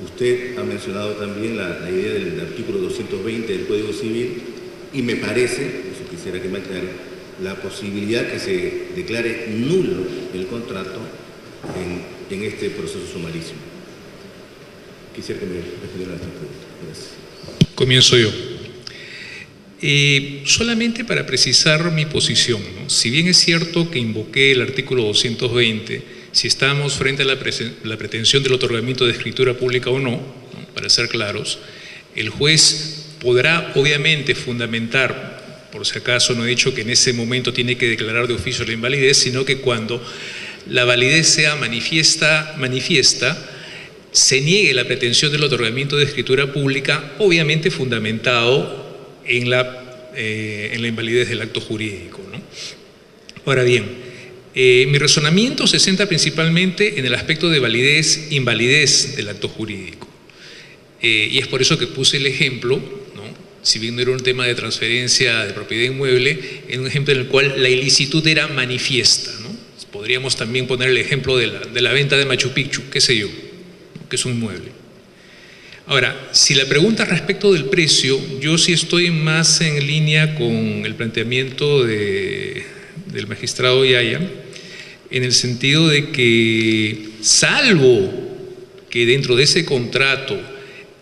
Usted ha mencionado también la idea del artículo 220 del Código Civil y me parece, eso quisiera que me aclare, la posibilidad que se declare nulo el contrato en este proceso sumarísimo. Quisiera que me respondieran a esta pregunta. Gracias. Comienzo yo. Solamente para precisar mi posición, ¿no? Si bien es cierto que invoqué el artículo 220, si estamos frente a la pretensión del otorgamiento de escritura pública o no, para ser claros, el juez podrá obviamente fundamentar, por si acaso no he dicho que en ese momento tiene que declarar de oficio la invalidez, sino que cuando la validez sea manifiesta, se niegue la pretensión del otorgamiento de escritura pública, obviamente fundamentado en la invalidez del acto jurídico, ¿no? Ahora bien, mi razonamiento se centra principalmente en el aspecto de validez, invalidez del acto jurídico. Y es por eso que puse el ejemplo, ¿no? Si bien no era un tema de transferencia de propiedad inmueble, en un ejemplo en el cual la ilicitud era manifiesta, ¿no? Podríamos también poner el ejemplo de la venta de Machu Picchu, qué sé yo, que es un inmueble. Ahora, si la pregunta respecto del precio, yo sí estoy más en línea con el planteamiento del magistrado Yaya, en el sentido de que, salvo que dentro de ese contrato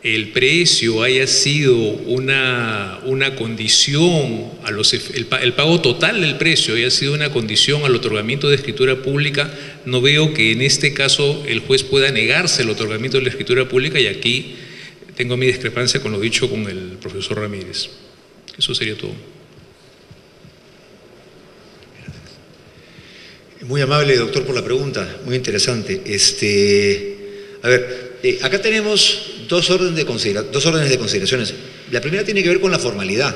el precio haya sido una condición, el pago total del precio haya sido una condición al otorgamiento de escritura pública, no veo que en este caso el juez pueda negarse el otorgamiento de la escritura pública, y aquí tengo mi discrepancia con lo dicho con el profesor Ramírez. Eso sería todo. Muy amable, doctor, por la pregunta, muy interesante. Acá tenemos dos órdenes de consideraciones. La primera tiene que ver con la formalidad.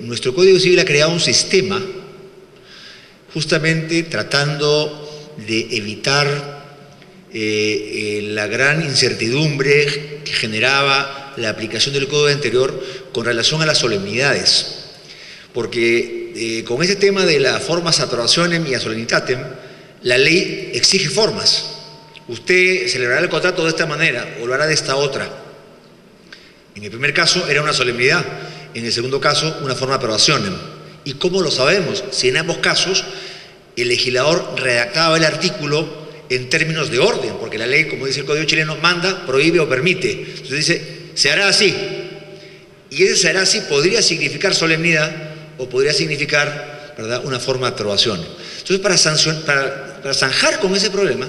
Nuestro Código Civil ha creado un sistema justamente tratando de evitar la gran incertidumbre que generaba la aplicación del Código anterior con relación a las solemnidades. porque con ese tema de las formas attuationem y a solemnitatem, la ley exige formas. Usted celebrará el contrato de esta manera o lo hará de esta otra. En el primer caso era una solemnidad, en el segundo caso una forma approbationem. ¿Y cómo lo sabemos? Si en ambos casos el legislador redactaba el artículo en términos de orden, porque la ley, como dice el Código chileno, manda, prohíbe o permite. Entonces dice, se hará así. Y ese se hará así podría significar solemnidad o podría significar, ¿verdad?, una forma de aprobación. Entonces, para zanjar con ese problema,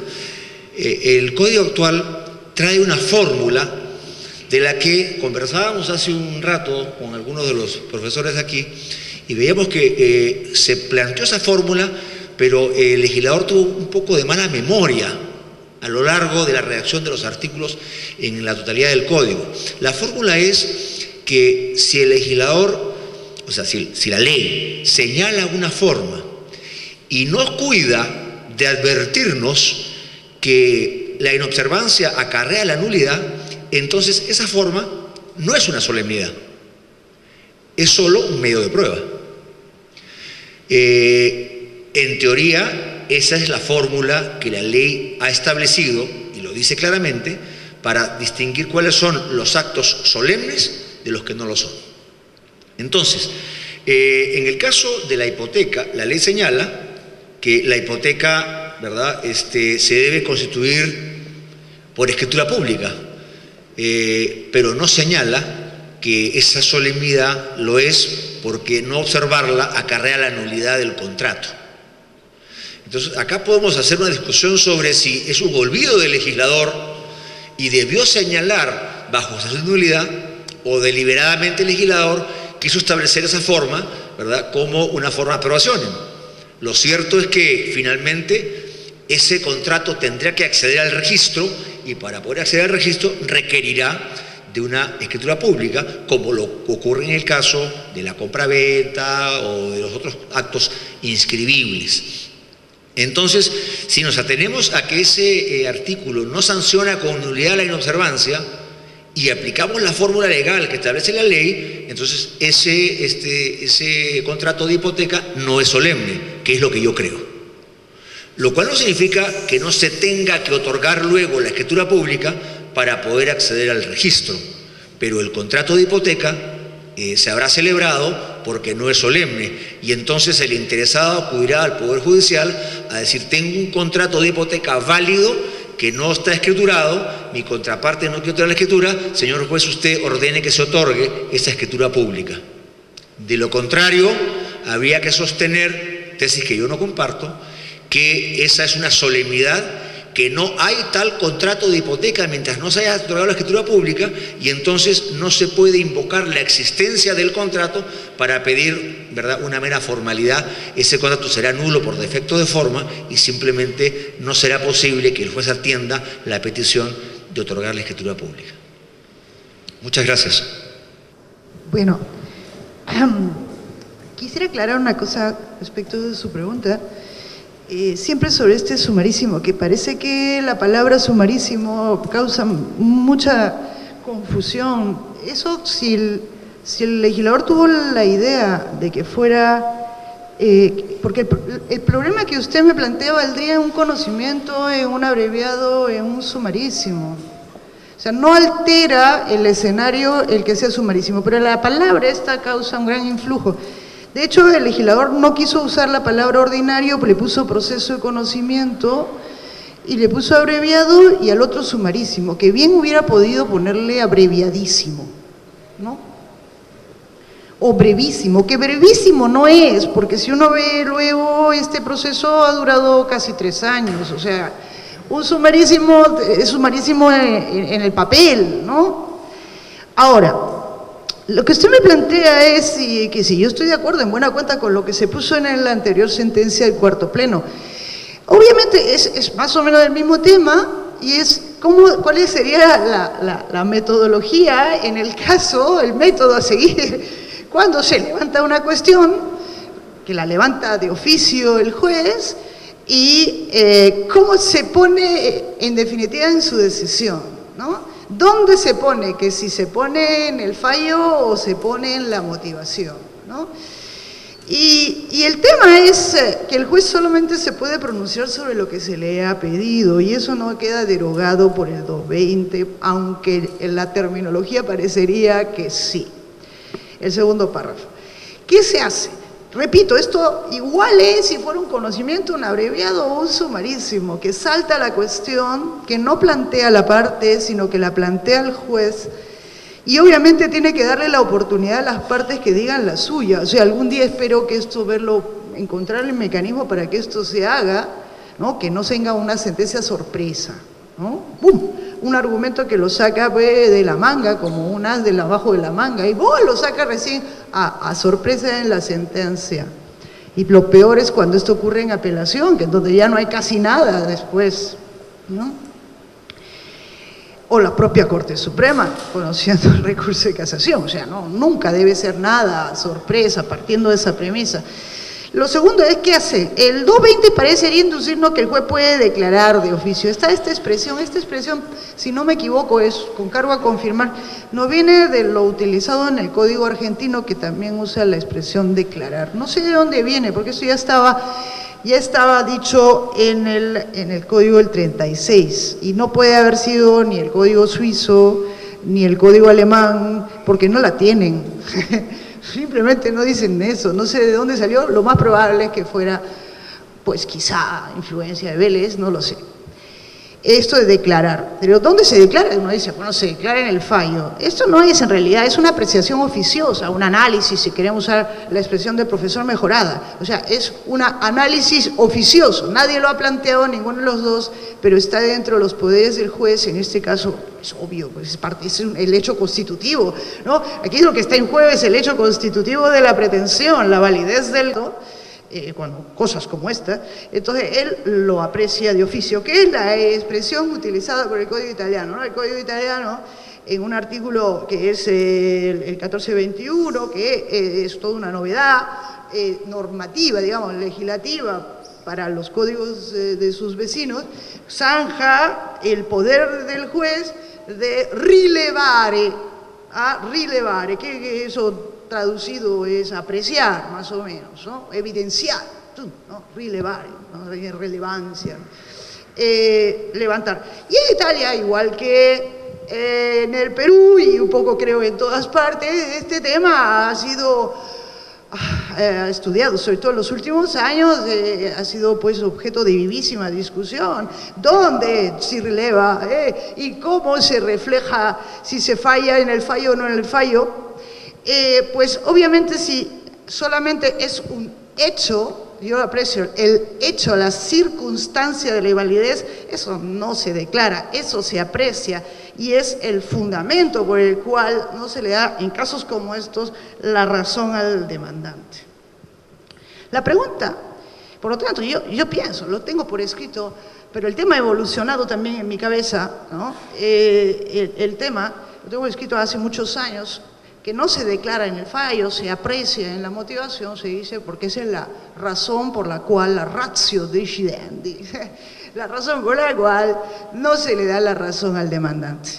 el Código actual trae una fórmula de la que conversábamos hace un rato con algunos de los profesores aquí y veíamos que se planteó esa fórmula, pero el legislador tuvo un poco de mala memoria a lo largo de la redacción de los artículos en la totalidad del Código. La fórmula es que si el legislador, o sea, si la ley señala una forma y no cuida de advertirnos que la inobservancia acarrea la nulidad, entonces esa forma no es una solemnidad, es solo un medio de prueba. En teoría, esa es la fórmula que la ley ha establecido, y lo dice claramente, para distinguir cuáles son los actos solemnes de los que no lo son. Entonces, en el caso de la hipoteca, la ley señala que la hipoteca, ¿verdad?, se debe constituir por escritura pública, pero no señala que esa solemnidad lo es porque no observarla acarrea la nulidad del contrato. Entonces, acá podemos hacer una discusión sobre si es un olvido del legislador y debió señalar bajo esa nulidad, o deliberadamente el legislador quiso establecer esa forma, ¿verdad?, como una forma de aprobación. Lo cierto es que finalmente ese contrato tendrá que acceder al registro y para poder acceder al registro requerirá de una escritura pública, como lo ocurre en el caso de la compraventa o de los otros actos inscribibles. Entonces, si nos atenemos a que ese artículo no sanciona con nulidad la inobservancia y aplicamos la fórmula legal que establece la ley, entonces ese contrato de hipoteca no es solemne, que es lo que yo creo. Lo cual no significa que no se tenga que otorgar luego la escritura pública para poder acceder al registro, pero el contrato de hipoteca se habrá celebrado porque no es solemne, y entonces el interesado acudirá al Poder Judicial a decir: tengo un contrato de hipoteca válido que no está escriturado, mi contraparte no quiere otorgar la escritura, señor juez, usted ordene que se otorgue esa escritura pública. De lo contrario, habría que sostener, tesis que yo no comparto, que esa es una solemnidad, que no hay tal contrato de hipoteca mientras no se haya otorgado la escritura pública, y entonces no se puede invocar la existencia del contrato para pedir, ¿verdad?, una mera formalidad. Ese contrato será nulo por defecto de forma y simplemente no será posible que el juez atienda la petición de otorgar la escritura pública. Muchas gracias. Bueno, quisiera aclarar una cosa respecto de su pregunta. Siempre sobre este sumarísimo, que parece que la palabra sumarísimo causa mucha confusión. Eso, si el legislador tuvo la idea de que fuera, porque el problema que usted me plantea valdría en un conocimiento, en un abreviado, en un sumarísimo. O sea, no altera el escenario el que sea sumarísimo, pero la palabra esta causa un gran influjo. De hecho, el legislador no quiso usar la palabra ordinario, le puso proceso de conocimiento y le puso abreviado, y al otro sumarísimo, que bien hubiera podido ponerle abreviadísimo, ¿no? O brevísimo, que brevísimo no es, porque si uno ve luego, este proceso ha durado casi 3 años, o sea, un sumarísimo es sumarísimo en el papel, ¿no? Ahora, lo que usted me plantea es que si yo estoy de acuerdo en buena cuenta con lo que se puso en la anterior sentencia del cuarto pleno. Obviamente es más o menos del mismo tema, y es cuál sería la metodología en el caso, el método a seguir cuando se levanta una cuestión, que la levanta de oficio el juez, y cómo se pone en definitiva en su decisión, ¿no? ¿Dónde se pone? Que si se pone en el fallo o se pone en la motivación, ¿no? Y el tema es que el juez solamente se puede pronunciar sobre lo que se le ha pedido, y eso no queda derogado por el 220, aunque en la terminología parecería que sí. El segundo párrafo. ¿Qué se hace? Repito, esto igual es si fuera un conocimiento, un abreviado o un sumarísimo, que salta la cuestión, que no plantea la parte, sino que la plantea el juez, y obviamente tiene que darle la oportunidad a las partes que digan la suya. O sea, algún día espero que esto, encontrar el mecanismo para que esto se haga, ¿no? Que no tenga una sentencia sorpresa, ¿no? ¡Bum! Un argumento que lo saca de la manga, como un as de abajo de la manga, y ¡bum! Lo saca recién a sorpresa en la sentencia. Y lo peor es cuando esto ocurre en apelación, que es donde ya no hay casi nada después, ¿no? O la propia Corte Suprema, conociendo el recurso de casación. O sea, no, nunca debe ser nada sorpresa, partiendo de esa premisa. Lo segundo es, ¿qué hace? El 220 parecería inducirnos que el juez puede declarar de oficio. Está esta expresión, si no me equivoco, es con cargo a confirmar, no viene de lo utilizado en el Código Argentino, que también usa la expresión declarar. No sé de dónde viene, porque esto ya estaba dicho en el Código del 36, y no puede haber sido ni el Código suizo, ni el Código alemán, porque no la tienen. Simplemente no dicen eso, no sé de dónde salió, lo más probable es que fuera, pues quizá influencia de Vélez, no lo sé. Esto de declarar, pero ¿dónde se declara? Uno dice, bueno, se declara en el fallo. Esto no es en realidad, es una apreciación oficiosa, un análisis, si queremos usar la expresión del profesor mejorada. O sea, es un análisis oficioso, nadie lo ha planteado, ninguno de los dos, pero está dentro de los poderes del juez, en este caso, es obvio, pues es el hecho constitutivo, ¿no? Aquí lo que está en juego es el hecho constitutivo de la pretensión, la validez del... cosas como esta, entonces él lo aprecia de oficio, que es la expresión utilizada por el Código Italiano, ¿no? El Código Italiano, en un artículo que es el 1421, que es toda una novedad normativa, digamos, legislativa para los códigos de sus vecinos, zanja el poder del juez de rilevare, que eso traducido es apreciar, más o menos, ¿no? Evidenciar, ¿no? Relevar, ¿no? Relevancia, levantar. Y en Italia, igual que en el Perú y un poco creo en todas partes, este tema ha sido estudiado, sobre todo en los últimos años, ha sido pues objeto de vivísima discusión, dónde se releva y cómo se refleja, si se falla en el fallo o no en el fallo. Pues obviamente si solamente es un hecho, yo aprecio el hecho, la circunstancia de la invalidez, eso no se declara, eso se aprecia y es el fundamento por el cual no se le da, en casos como estos, la razón al demandante. La pregunta, por lo tanto, yo pienso, lo tengo por escrito, pero el tema ha evolucionado también en mi cabeza, ¿no? El tema, lo tengo escrito hace muchos años, que no se declara en el fallo, se aprecia en la motivación, se dice, porque esa es la razón por la cual, la ratio decidendi, la razón por la cual no se le da la razón al demandante.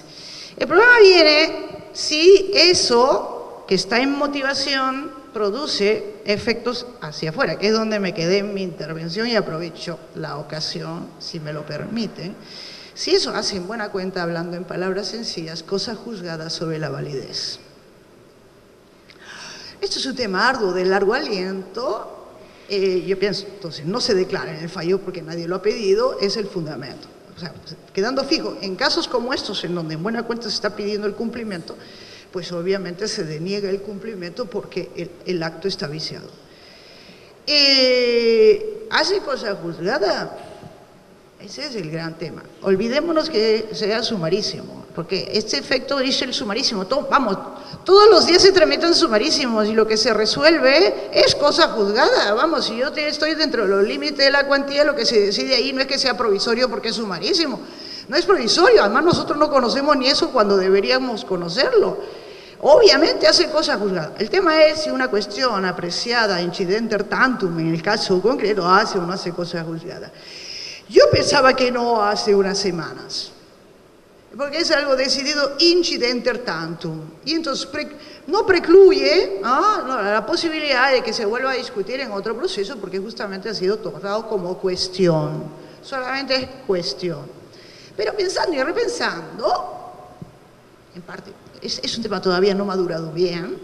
El problema viene si eso que está en motivación produce efectos hacia afuera, que es donde me quedé en mi intervención y aprovecho la ocasión, si me lo permiten. Si eso hace en buena cuenta, hablando en palabras sencillas, cosas juzgadas sobre la validez. Esto es un tema arduo, de largo aliento, yo pienso, entonces no se declara en el fallo porque nadie lo ha pedido, es el fundamento. O sea, quedando fijo, en casos como estos, en donde en buena cuenta se está pidiendo el cumplimiento, pues obviamente se deniega el cumplimiento porque el acto está viciado. ¿Hace cosa juzgada? Ese es el gran tema. Olvidémonos que sea sumarísimo, porque este efecto dice el sumarísimo. Todos los días se tramitan sumarísimos y lo que se resuelve es cosa juzgada. Vamos, si yo estoy dentro de los límites de la cuantía, lo que se decide ahí no es que sea provisorio porque es sumarísimo. No es provisorio, además nosotros no conocemos ni eso cuando deberíamos conocerlo. Obviamente hace cosa juzgada. El tema es si una cuestión apreciada incidenter tantum, en el caso concreto, hace o no hace cosa juzgada. Yo pensaba que no hace unas semanas, porque es algo decidido incidenter tantum. Y entonces no precluye la posibilidad de que se vuelva a discutir en otro proceso, porque justamente ha sido tratado como cuestión, solamente es cuestión. Pero pensando y repensando, en parte, es un tema todavía no madurado bien,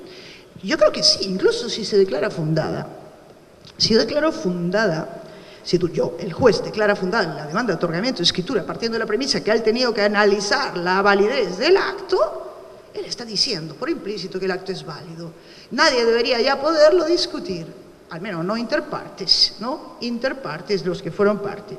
yo creo que sí, incluso si se declara fundada. Si declaró fundada, el juez declara fundada la demanda de otorgamiento de escritura partiendo de la premisa que él ha tenido que analizar la validez del acto, él está diciendo por implícito que el acto es válido. Nadie debería ya poderlo discutir, al menos no interpartes, los que fueron parte.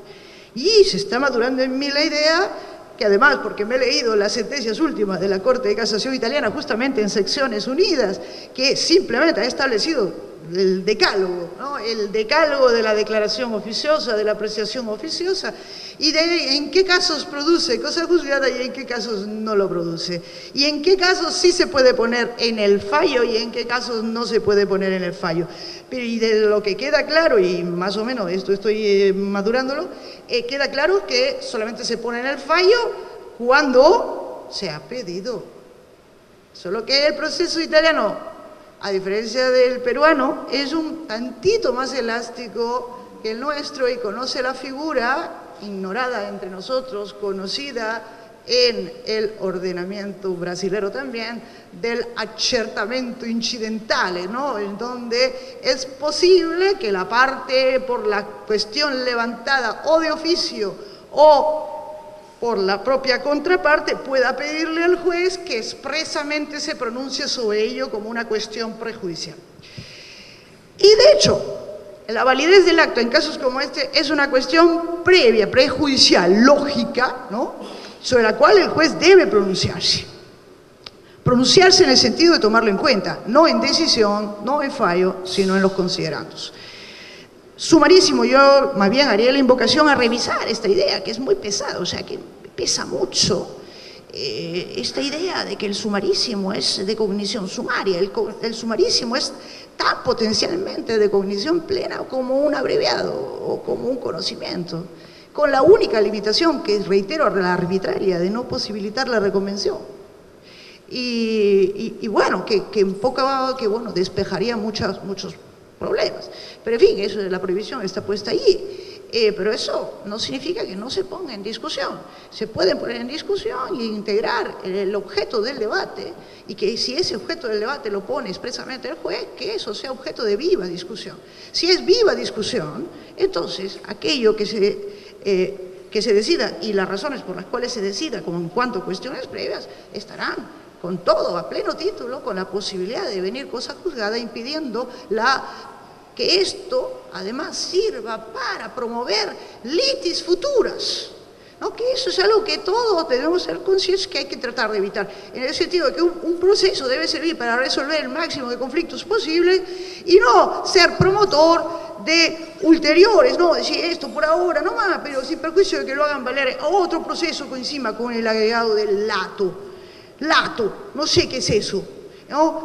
Y se está madurando en mí la idea que además, porque me he leído las sentencias últimas de la Corte de Casación italiana, justamente en secciones unidas, que simplemente ha establecido el decálogo, el decálogo de la declaración oficiosa, de la apreciación oficiosa, y de en qué casos produce cosa juzgada y en qué casos no lo produce, y en qué casos sí se puede poner en el fallo y en qué casos no se puede poner en el fallo. Pero y de lo que queda claro, y más o menos esto estoy madurándolo, queda claro que solamente se pone en el fallo cuando se ha pedido. Solo que el proceso italiano, a diferencia del peruano, es un tantito más elástico que el nuestro y conoce la figura, ignorada entre nosotros, conocida en el ordenamiento brasilero también, del accertamento incidentale, en donde es posible que la parte por la cuestión levantada o de oficio o por la propia contraparte pueda pedirle al juez que expresamente se pronuncie sobre ello como una cuestión prejudicial. Y de hecho, la validez del acto en casos como este es una cuestión previa, prejudicial, lógica, sobre la cual el juez debe pronunciarse. Pronunciarse en el sentido de tomarlo en cuenta, no en decisión, no en fallo, sino en los considerandos. Sumarísimo, yo más bien haría la invocación a revisar esta idea, que es muy pesada, o sea, que pesa mucho esta idea de que el sumarísimo es de cognición sumaria, el sumarísimo es tan potencialmente de cognición plena como un abreviado o como un conocimiento, con la única limitación que, reitero, la arbitraria de no posibilitar la reconvención. Y bueno, que despejaría muchos problemas. Pero en fin, eso de la prohibición está puesta allí. Pero eso no significa que no se ponga en discusión. Se pueden poner en discusión e integrar el objeto del debate, y que si ese objeto del debate lo pone expresamente el juez, que eso sea objeto de viva discusión. Si es viva discusión, entonces aquello que se decida y las razones por las cuales se decida, como en cuanto a cuestiones previas, estarán con todo, a pleno título, con la posibilidad de venir cosa juzgada, impidiendo que esto además sirva para promover litis futuras, que eso es algo que todos debemos ser conscientes que hay que tratar de evitar, en el sentido de que un proceso debe servir para resolver el máximo de conflictos posibles y no ser promotor de ulteriores, decir esto por ahora nomás, pero sin perjuicio de que lo hagan valer otro proceso encima con el agregado del lato, no sé qué es eso.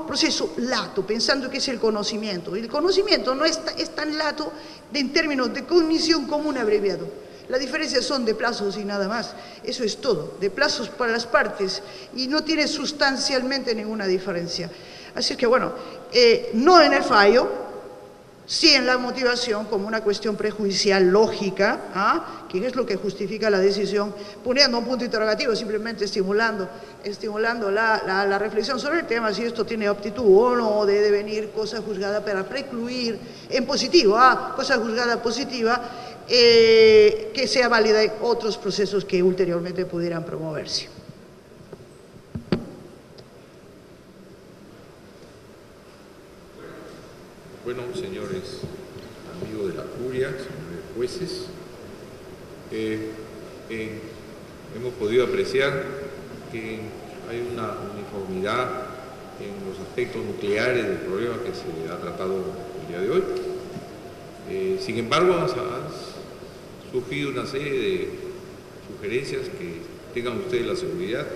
Proceso lato, pensando que es el conocimiento. El conocimiento no es tan lato en términos de cognición como un abreviado. La diferencia son de plazos y nada más. Eso es todo, de plazos para las partes, y no tiene sustancialmente ninguna diferencia. Así es que bueno, no en el fallo, sí en la motivación como una cuestión prejudicial lógica, que es lo que justifica la decisión, poniendo un punto interrogativo, simplemente estimulando la reflexión sobre el tema, si esto tiene aptitud o no de devenir cosa juzgada para precluir en positivo, cosa juzgada positiva, que sea válida en otros procesos que ulteriormente pudieran promoverse. Bueno, señores amigos de la curia, señores jueces, hemos podido apreciar que hay una uniformidad en los aspectos nucleares del problema que se ha tratado el día de hoy. Sin embargo, han surgido una serie de sugerencias que tengan ustedes la seguridad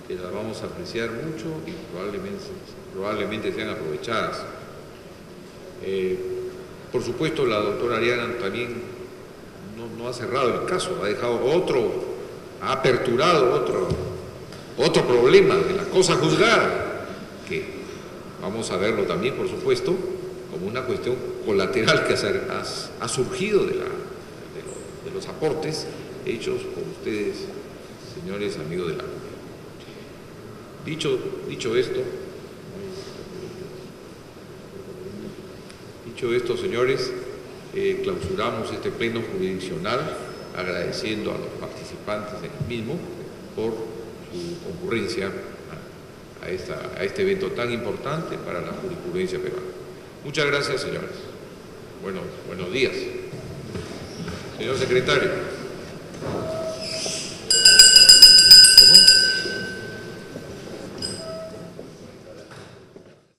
que las vamos a apreciar mucho y probablemente sean aprovechadas. Por supuesto, la doctora Ariana también no ha cerrado el caso, ha aperturado otro problema de la cosa juzgada, que Vamos a verlo también, por supuesto, como una cuestión colateral que ha surgido de los aportes hechos por ustedes, señores amigos de la comunidad. Dicho esto, señores, clausuramos este pleno jurisdiccional agradeciendo a los participantes en el mismo por su concurrencia a este evento tan importante para la jurisprudencia peruana. Muchas gracias, señores. Buenos días. Señor secretario.